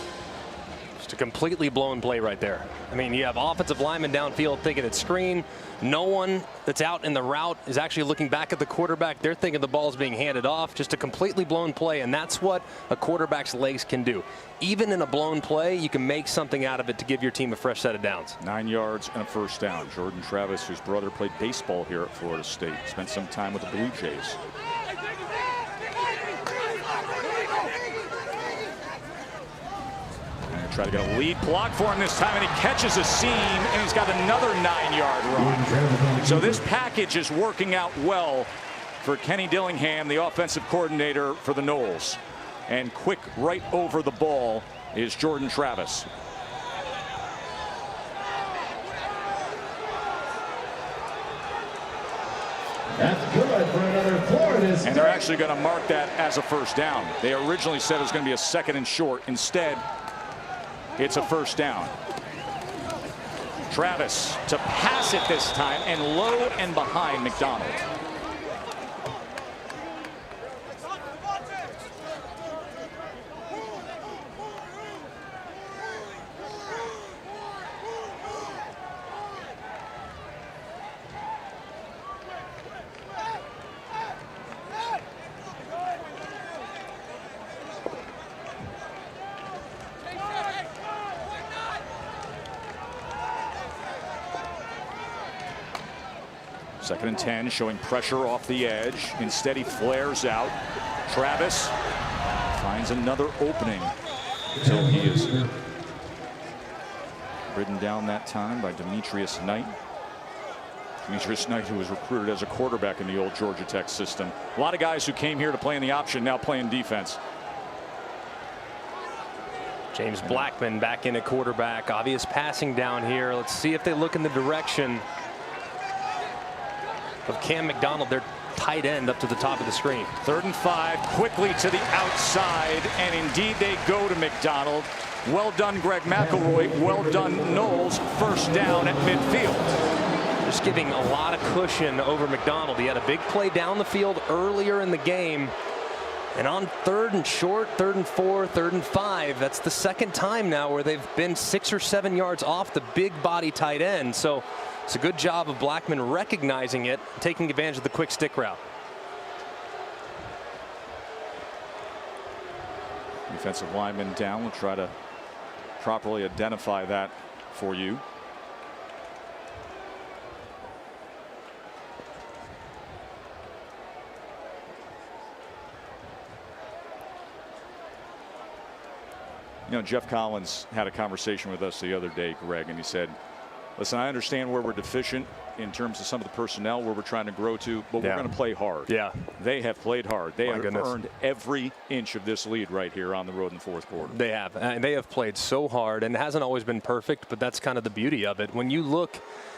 Just a completely blown play right there. I mean, you have offensive linemen downfield thinking it's screen. No one that's out in the route is actually looking back at the quarterback. They're thinking the ball's being handed off. Just a completely blown play, and that's what a quarterback's legs can do. Even in a blown play, you can make something out of it to give your team a fresh set of downs. 9 yards and a first down. Jordan Travis, whose brother played baseball here at Florida State, spent some time with the Blue Jays. Try to get a lead block for him this time, and he catches a seam, and he's got another 9-yard run. So this package is working out well for Kenny Dillingham, the offensive coordinator for the Noles. And quick right over the ball is Jordan Travis. That's good for another Florida State. And they're actually going to mark that as a first down. They originally said it was going to be a 2nd and short. Instead, it's a first down. Travis to pass it this time, and low and behind McDonald. Second and 10, showing pressure off the edge. Instead, he flares out. Travis finds another opening until he is ridden down that time by Demetrius Knight. Demetrius Knight, who was recruited as a quarterback in the old Georgia Tech system. A lot of guys who came here to play in the option now playing defense. James Blackman back in at quarterback. Obvious passing down here. Let's see if they look in the direction of Cam McDonald, their tight end, up to the top of the screen. 3rd and 5, quickly to the outside, and indeed they go to McDonald. Well done, Greg McElroy. Well done, Noles. First down at midfield. Just giving a lot of cushion over McDonald. He had a big play down the field earlier in the game. And on 3rd and short, 3rd and 4, 3rd and 5, that's the second time now where they've been 6 or 7 yards off the big body tight end. So it's a good job of Blackman recognizing it, taking advantage of the quick stick route. Defensive lineman down. We'll try to properly identify that for you. You know, Jeff Collins had a conversation with us the other day, Greg, and he said, listen, I understand where we're deficient in terms of some of the personnel where we're trying to grow to, but we're going to play hard. Yeah. They have played hard. They have earned every inch of this lead right here on the road in the 4th quarter. They have. And they have played so hard, and it hasn't always been perfect, but that's kind of the beauty of it. When you look,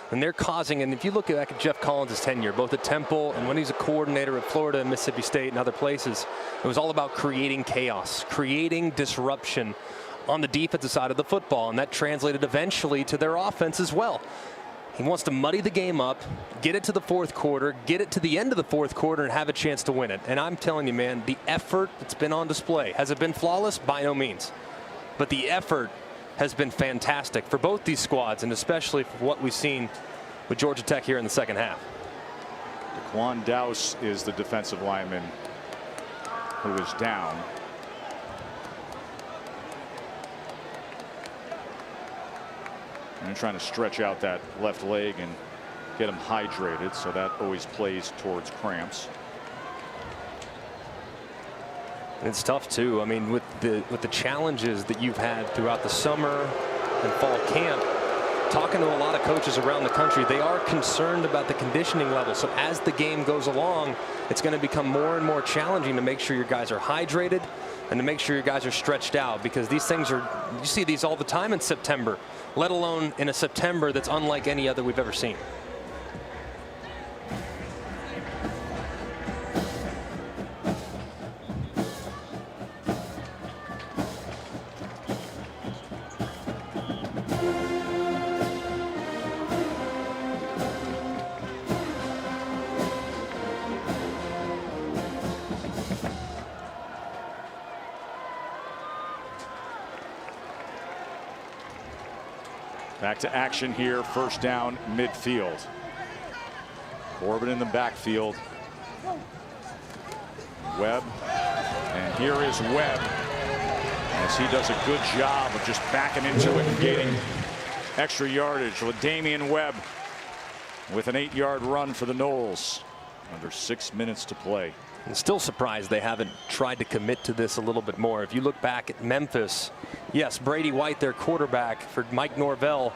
when they're causing, and if you look back at Jeff Collins' tenure, both at Temple and when he's a coordinator at Florida and Mississippi State and other places, it was all about creating chaos, creating disruption on the defensive side of the football, and that translated eventually to their offense as well. He wants to muddy the game up, get it to the 4th quarter, get it to the end of the 4th quarter, and have a chance to win it. And I'm telling you, man, the effort that's been on display, has it been flawless? By no means. But the effort has been fantastic for both these squads, and especially for what we've seen with Georgia Tech here in the second half. Daquan Dowse is the defensive lineman who is down. And trying to stretch out that left leg and get him hydrated, so that always plays towards cramps. It's tough too. I mean, with the challenges that you've had throughout the summer and fall camp, talking to a lot of coaches around the country, they are concerned about the conditioning level. So as the game goes along, it's going to become more and more challenging to make sure your guys are hydrated and to make sure your guys are stretched out, because these things are, you see these all the time in September, let alone in a September that's unlike any other we've ever seen. Back to action here, first down midfield. Corbin in the backfield. Webb, and here is Webb as he does a good job of just backing into it and gaining extra yardage with Damian Webb with an 8-yard run for the Noles. Under 6 minutes to play. I'm still surprised they haven't tried to commit to this a little bit more. If you look back at Memphis, yes, Brady White, their quarterback, for Mike Norvell,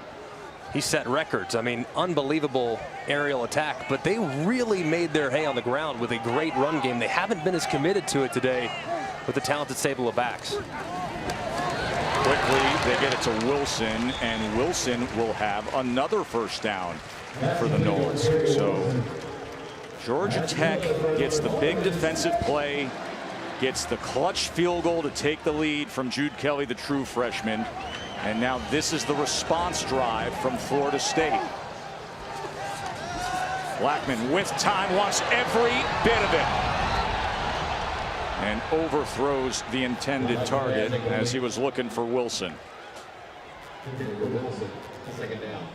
he set records. I mean, unbelievable aerial attack, but they really made their hay on the ground with a great run game. They haven't been as committed to it today with the talented stable of backs. Quickly, they get it to Wilson, and Wilson will have another first down for the Noles. So Georgia Tech gets the big defensive play, gets the clutch field goal to take the lead from Jude Kelly, the true freshman. And now this is the response drive from Florida State. Blackman with time, wants every bit of it. And overthrows the intended target as he was looking for Wilson. Second down.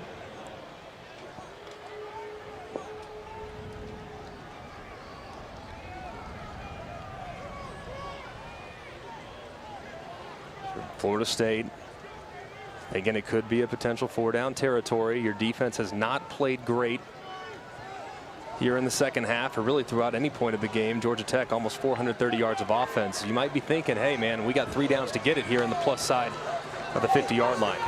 Florida State, again, it could be a potential 4-down territory. Your defense has not played great here in the second half, or really throughout any point of the game. Georgia Tech almost 430 yards of offense. You might be thinking, hey man, we got 3 downs to get it here in the plus side of the 50-yard line.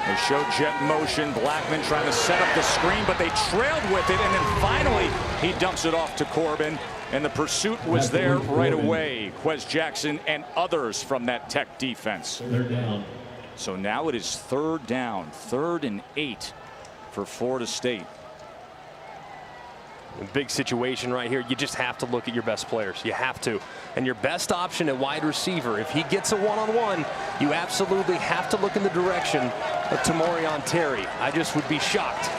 They showed jet motion. Blackman trying to set up the screen, but they trailed with it, and then finally he dumps it off to Corbin. And the pursuit was there right away. Quez Jackson and others from that Tech defense. Third down. So now it is 3rd down, 3rd and 8 for Florida State. A big situation right here. You just have to look at your best players. You have to. And your best option at wide receiver, if he gets a one-on-one, you absolutely have to look in the direction of Tamorrion Terry. I just would be shocked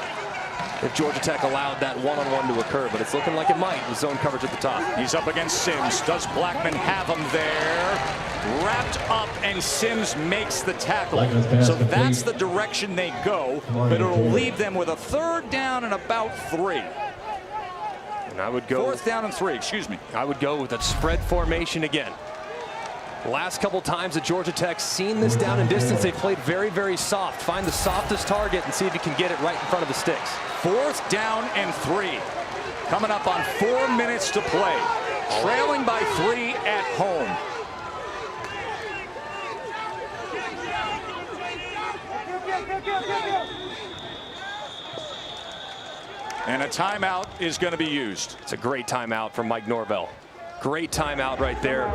if Georgia Tech allowed that one-on-one to occur, but it's looking like it might with zone coverage at the top. He's up against Sims. Does Blackman have him there? Wrapped up, and Sims makes the tackle. So that's the direction they go, but it'll leave them with a 3rd down and about 3. And I would go 4th down and 3, excuse me. I would go with a spread formation again. Last couple times that Georgia Tech's seen this down and distance, they've played very, very soft. Find the softest target and see if you can get it right in front of the sticks. 4th down and 3. Coming up on 4 minutes to play. Trailing by 3 at home. And a timeout is going to be used. It's a great timeout from Mike Norvell. Great timeout right there.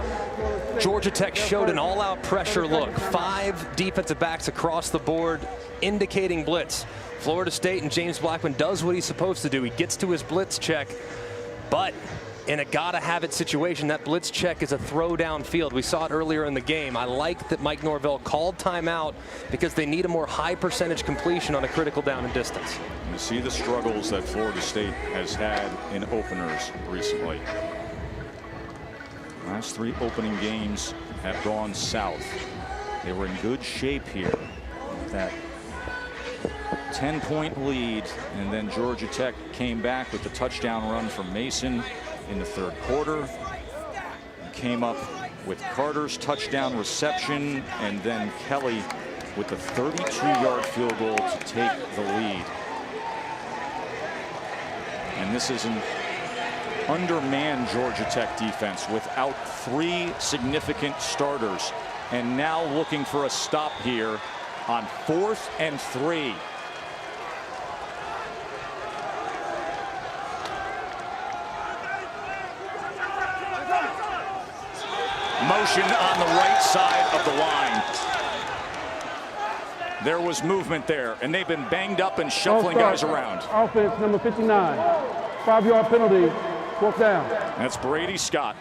Georgia Tech showed an all-out pressure look. 5 defensive backs across the board indicating blitz. Florida State and James Blackman does what he's supposed to do. He gets to his blitz check, but in a gotta-have-it situation, that blitz check is a throw downfield. We saw it earlier in the game. I like that Mike Norvell called timeout because they need a more high percentage completion on a critical down and distance. You see the struggles that Florida State has had in openers recently. Last 3 opening games have gone south. They were in good shape here. That 10-point lead, and then Georgia Tech came back with the touchdown run from Mason in the 3rd quarter. Came up with Carter's touchdown reception, and then Kelly with the 32-yard field goal to take the lead. And this is an undermanned Georgia Tech defense without 3 significant starters, and now looking for a stop here on 4th and 3. Motion on the right side of the line. There was movement there, and they've been banged up and shuffling guys around. Offense number 59. 5-yard penalty. 4th down. That's Brady Scott.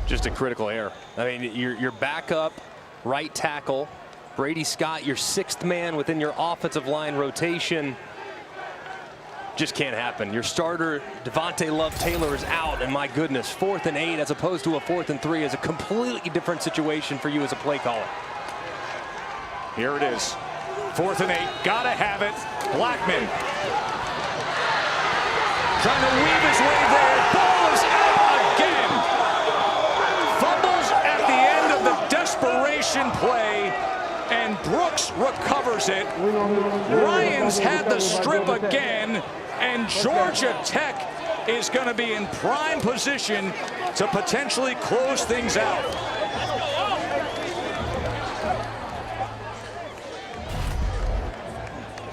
Just a critical error. I mean, your backup right tackle, Brady Scott, your 6th man within your offensive line rotation. Just can't happen. Your starter, Devontae Love-Taylor, is out, and my goodness, 4th and 8 as opposed to a 4th and 3 is a completely different situation for you as a play caller. Here it is. 4th and 8. Gotta have it. Blackman trying to weave his way there. Ball is out again. Fumbles at the end of the desperation play, and Brooks recovers it. Ryans had the strip again, and Georgia Tech is going to be in prime position to potentially close things out.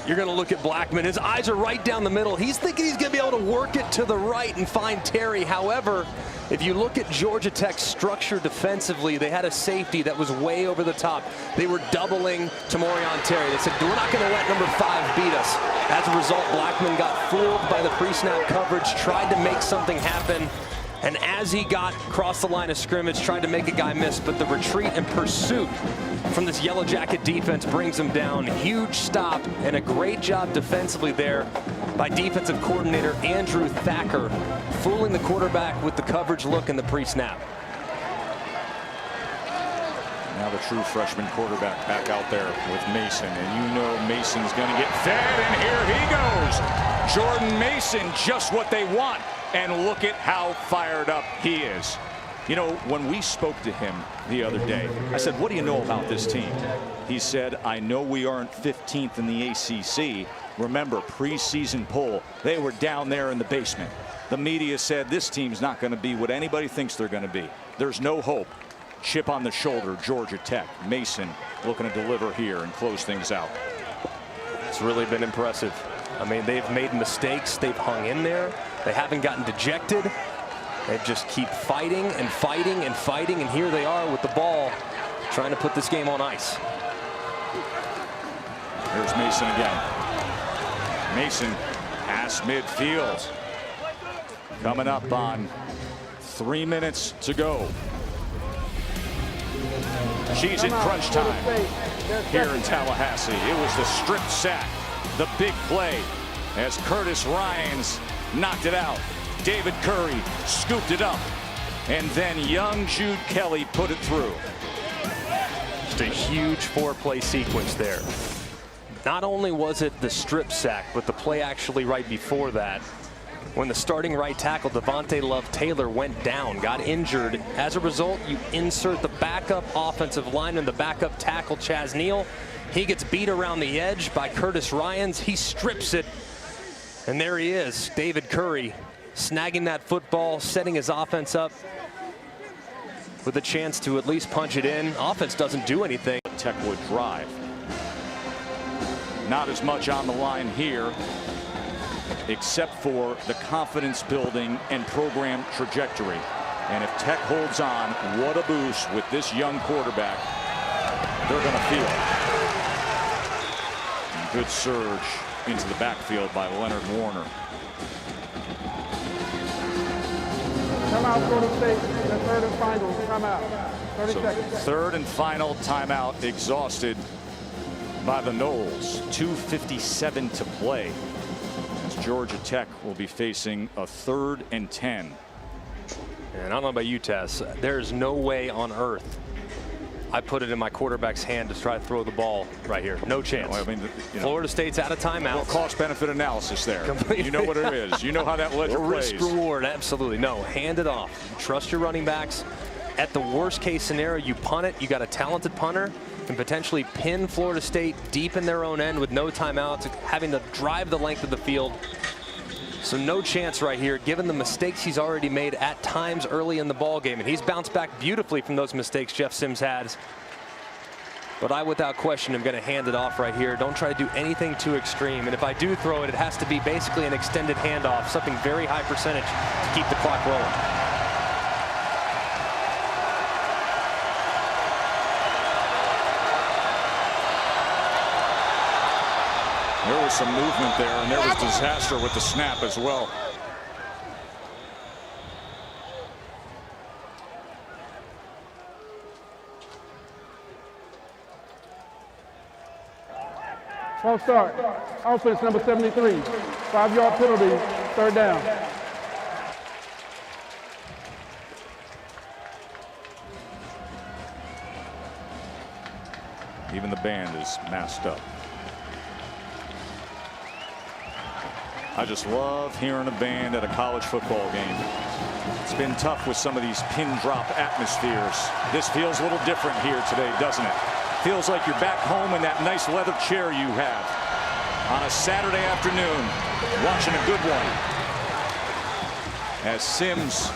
You're going to look at Blackman. His eyes are right down the middle. He's thinking he's going to be able to work it to the right and find Terry. However, if you look at Georgia Tech's structure defensively, they had a safety that was way over the top. They were doubling Tamorrion Terry. They said, we're not going to let number 5 beat us. As a result, Blackman got fooled by the pre-snap coverage, tried to make something happen. And as he got across the line of scrimmage, tried to make a guy miss, but the retreat and pursuit from this Yellow Jacket defense brings him down. Huge stop and a great job defensively there by defensive coordinator Andrew Thacker, fooling the quarterback with the coverage look and the pre-snap. Now the true freshman quarterback back out there with Mason, and you know Mason's going to get fed, and here he goes. Jordan Mason, just what they want. And look at how fired up he is. You know, when we spoke to him the other day, I said, what do you know about this team? He said, I know we aren't 15th in the ACC. Remember, preseason poll, they were down there in the basement. The media said this team's not going to be what anybody thinks they're going to be. There's no hope. Chip on the shoulder, Georgia Tech. Mason looking to deliver here and close things out. It's really been impressive. I mean, they've made mistakes. They've hung in there. They haven't gotten dejected. They just keep fighting and fighting and fighting, and here they are with the ball trying to put this game on ice. Here's Mason again. Mason pass midfield. Coming up on 3 minutes to go. She's in crunch time here in Tallahassee. It was the strip sack, the big play as Curtis Ryans knocked it out. David Curry scooped it up, and then young Jude Kelly put it through. Just a huge 4-play sequence there. Not only was it the strip sack, but the play actually right before that, when the starting right tackle Devontae Love-Taylor went down, got injured. As a result, you insert the backup offensive lineman, the backup tackle Chaz Neal. He gets beat around the edge by Curtis Ryans. He strips it, and there he is, David Curry, snagging that football, setting his offense up with a chance to at least punch it in. Offense doesn't do anything. Tech would drive. Not as much on the line here, except for the confidence building and program trajectory. And if Tech holds on, what a boost with this young quarterback they're going to feel. And good surge into the backfield by Leonard Warner. Timeout, Florida State. The third and final timeout. 30 seconds. Third and final timeout exhausted by the Noles. 2:57 to play. As Georgia Tech will be facing a 3rd and 10. And I don't know about you, Tess. There's no way on earth I put it in my quarterback's hand to try to throw the ball right here. No chance. No, I mean, Florida State's out of timeout. Well, cost-benefit analysis there. Completely. You know what it is. You know how that ledger plays. Risk-reward, absolutely. No, hand it off. Trust your running backs. At the worst-case scenario, you punt it. You got a talented punter. Can potentially pin Florida State deep in their own end with no timeouts, having to drive the length of the field. So no chance right here, given the mistakes he's already made at times early in the ball game. And he's bounced back beautifully from those mistakes Jeff Sims has. But I, without question, am going to hand it off right here. Don't try to do anything too extreme. And if I do throw it, it has to be basically an extended handoff, something very high percentage to keep the clock rolling. There was some movement there, and there was disaster with the snap as well. False start. Offense number 73. 5-yard penalty. 3rd down. Even the band is masked up. I just love hearing a band at a college football game. It's been tough with some of these pin drop atmospheres. This feels a little different here today, doesn't it? Feels like you're back home in that nice leather chair you have on a Saturday afternoon, watching a good one. As Sims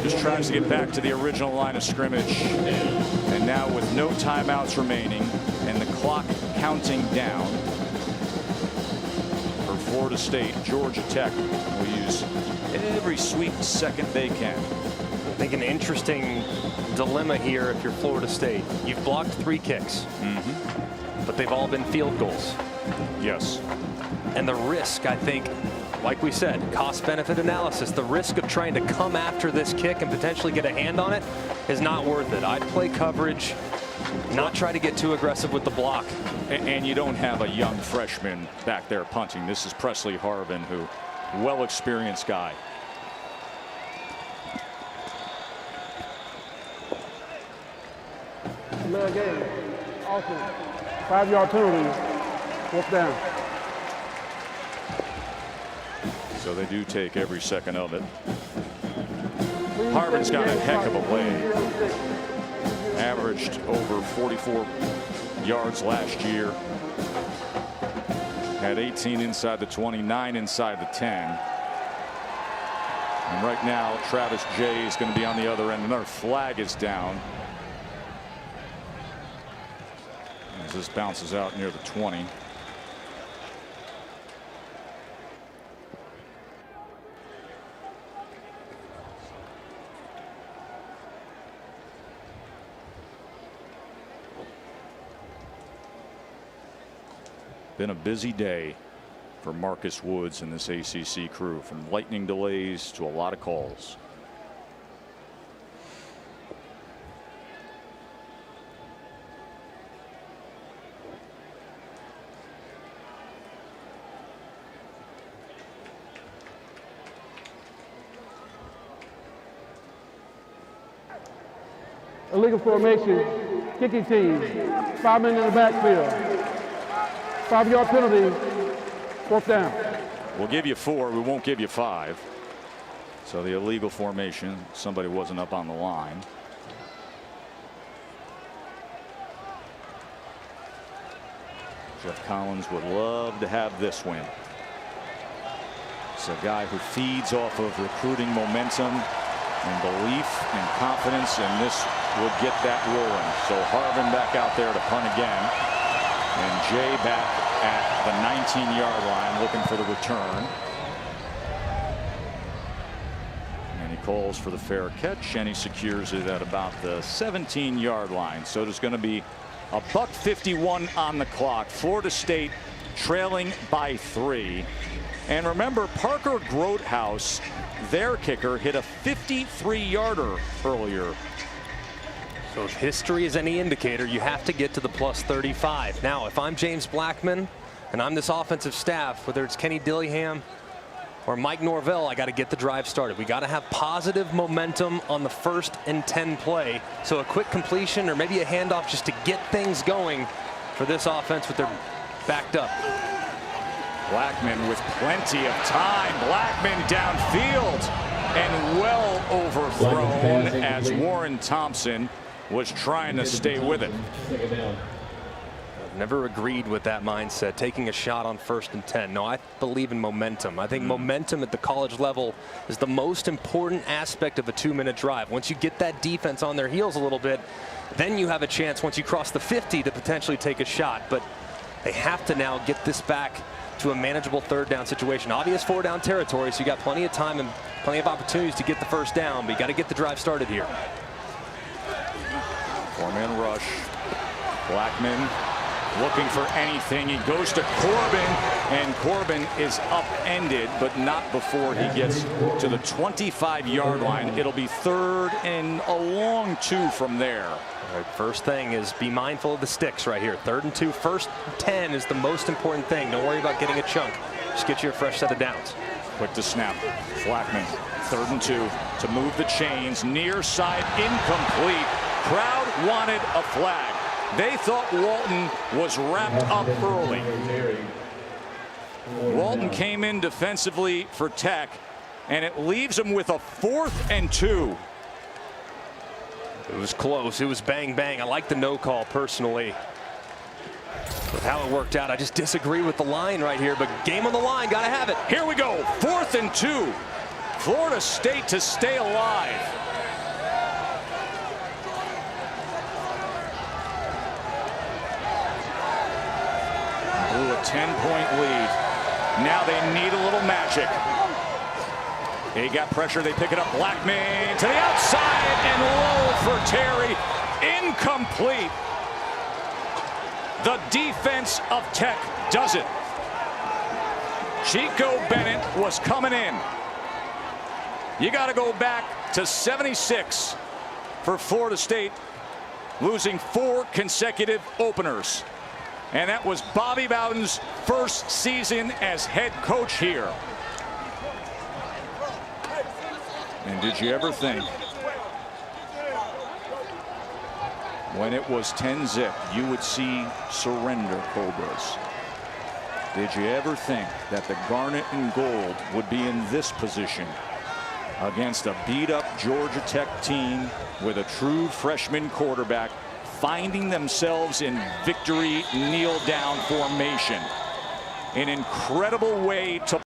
just tries to get back to the original line of scrimmage. And now with no timeouts remaining and the clock counting down for Florida State, Georgia Tech will use every sweet second they can. I think an interesting dilemma here if you're Florida State. You've blocked 3 kicks, but they've all been field goals. Yes. And the risk, I think, like we said, cost-benefit analysis, the risk of trying to come after this kick and potentially get a hand on it is not worth it. I'd play coverage, not try to get too aggressive with the block. And you don't have a young freshman back there punting. This is Presley Harvin, who well-experienced guy. Leg game. Awesome. 5-yard penalty. 4th down. So they do take every second of it. Harvin's got a heck of a leg. Averaged over 44 yards last year. Had 18 inside the 29 inside the 10. And right now, Travis Jay is going to be on the other end. Another flag is down. As this bounces out near the 20. Been a busy day for Marcus Woods and this ACC crew, from lightning delays to a lot of calls. Illegal formation. Kicking team. 5 men in the backfield. 5-yard penalty. 4th down. We'll give you 4. We won't give you 5. So the illegal formation. Somebody wasn't up on the line. Jeff Collins would love to have this win. It's a guy who feeds off of recruiting momentum and belief and confidence, and this would get that rolling. So Harvin back out there to punt again. And Jay back at the 19-yard line looking for the return. And he calls for the fair catch, and he secures it at about the 17-yard line. So there's going to be a $1:51 on the clock. Florida State trailing by 3. And remember, Parker Grothaus, their kicker, hit a 53-yarder earlier. So if history is any indicator, you have to get to the plus 35. Now, if I'm James Blackman and I'm this offensive staff, whether it's Kenny Dillingham or Mike Norvell, I got to get the drive started. We got to have positive momentum on the 1st and 10 play. So a quick completion or maybe a handoff just to get things going for this offense with their backed up. Blackman with plenty of time. Blackman downfield and well overthrown as Warren Thompson was trying to stay with it. I've never agreed with that mindset, taking a shot on 1st and 10. No, I believe in momentum. I think momentum at the college level is the most important aspect of a 2-minute drive. Once you get that defense on their heels a little bit, then you have a chance once you cross the 50 to potentially take a shot. But they have to now get this back to a manageable 3rd down situation. Obvious 4-down territory, so you got plenty of time and plenty of opportunities to get the 1st down, but you got to get the drive started here. 4-man rush. Blackman looking for anything. He goes to Corbin, and Corbin is upended, but not before he gets to the 25-yard line. It'll be 3rd and a long 2 from there. All right, first thing is be mindful of the sticks right here. 3rd and 2, 1st and 10 is the most important thing. Don't worry about getting a chunk. Just get you a fresh set of downs. Quick to snap. Blackman, 3rd and 2 to move the chains. Near side, incomplete. Crowd wanted a flag. They thought Walton was wrapped up early. Walton came in defensively for Tech, and it leaves him with a 4th and 2. It was close. It was bang, bang. I like the no call personally. With how it worked out, I just disagree with the line right here, but game on the line, got to have it. Here we go, 4th and 2. Florida State to stay alive. Blew a 10-point lead. Now they need a little magic. They got pressure. They pick it up. Blackman to the outside and low for Terry. Incomplete. The defense of Tech does it. Chico Bennett was coming in. You got to go back to 76 for Florida State, losing 4 consecutive openers. And that was Bobby Bowden's first season as head coach here. And did you ever think when it was 10-zip you would see surrender Cobras? Did you ever think that the Garnet and Gold would be in this position against a beat-up Georgia Tech team with a true freshman quarterback, finding themselves in victory kneel-down formation? An incredible way to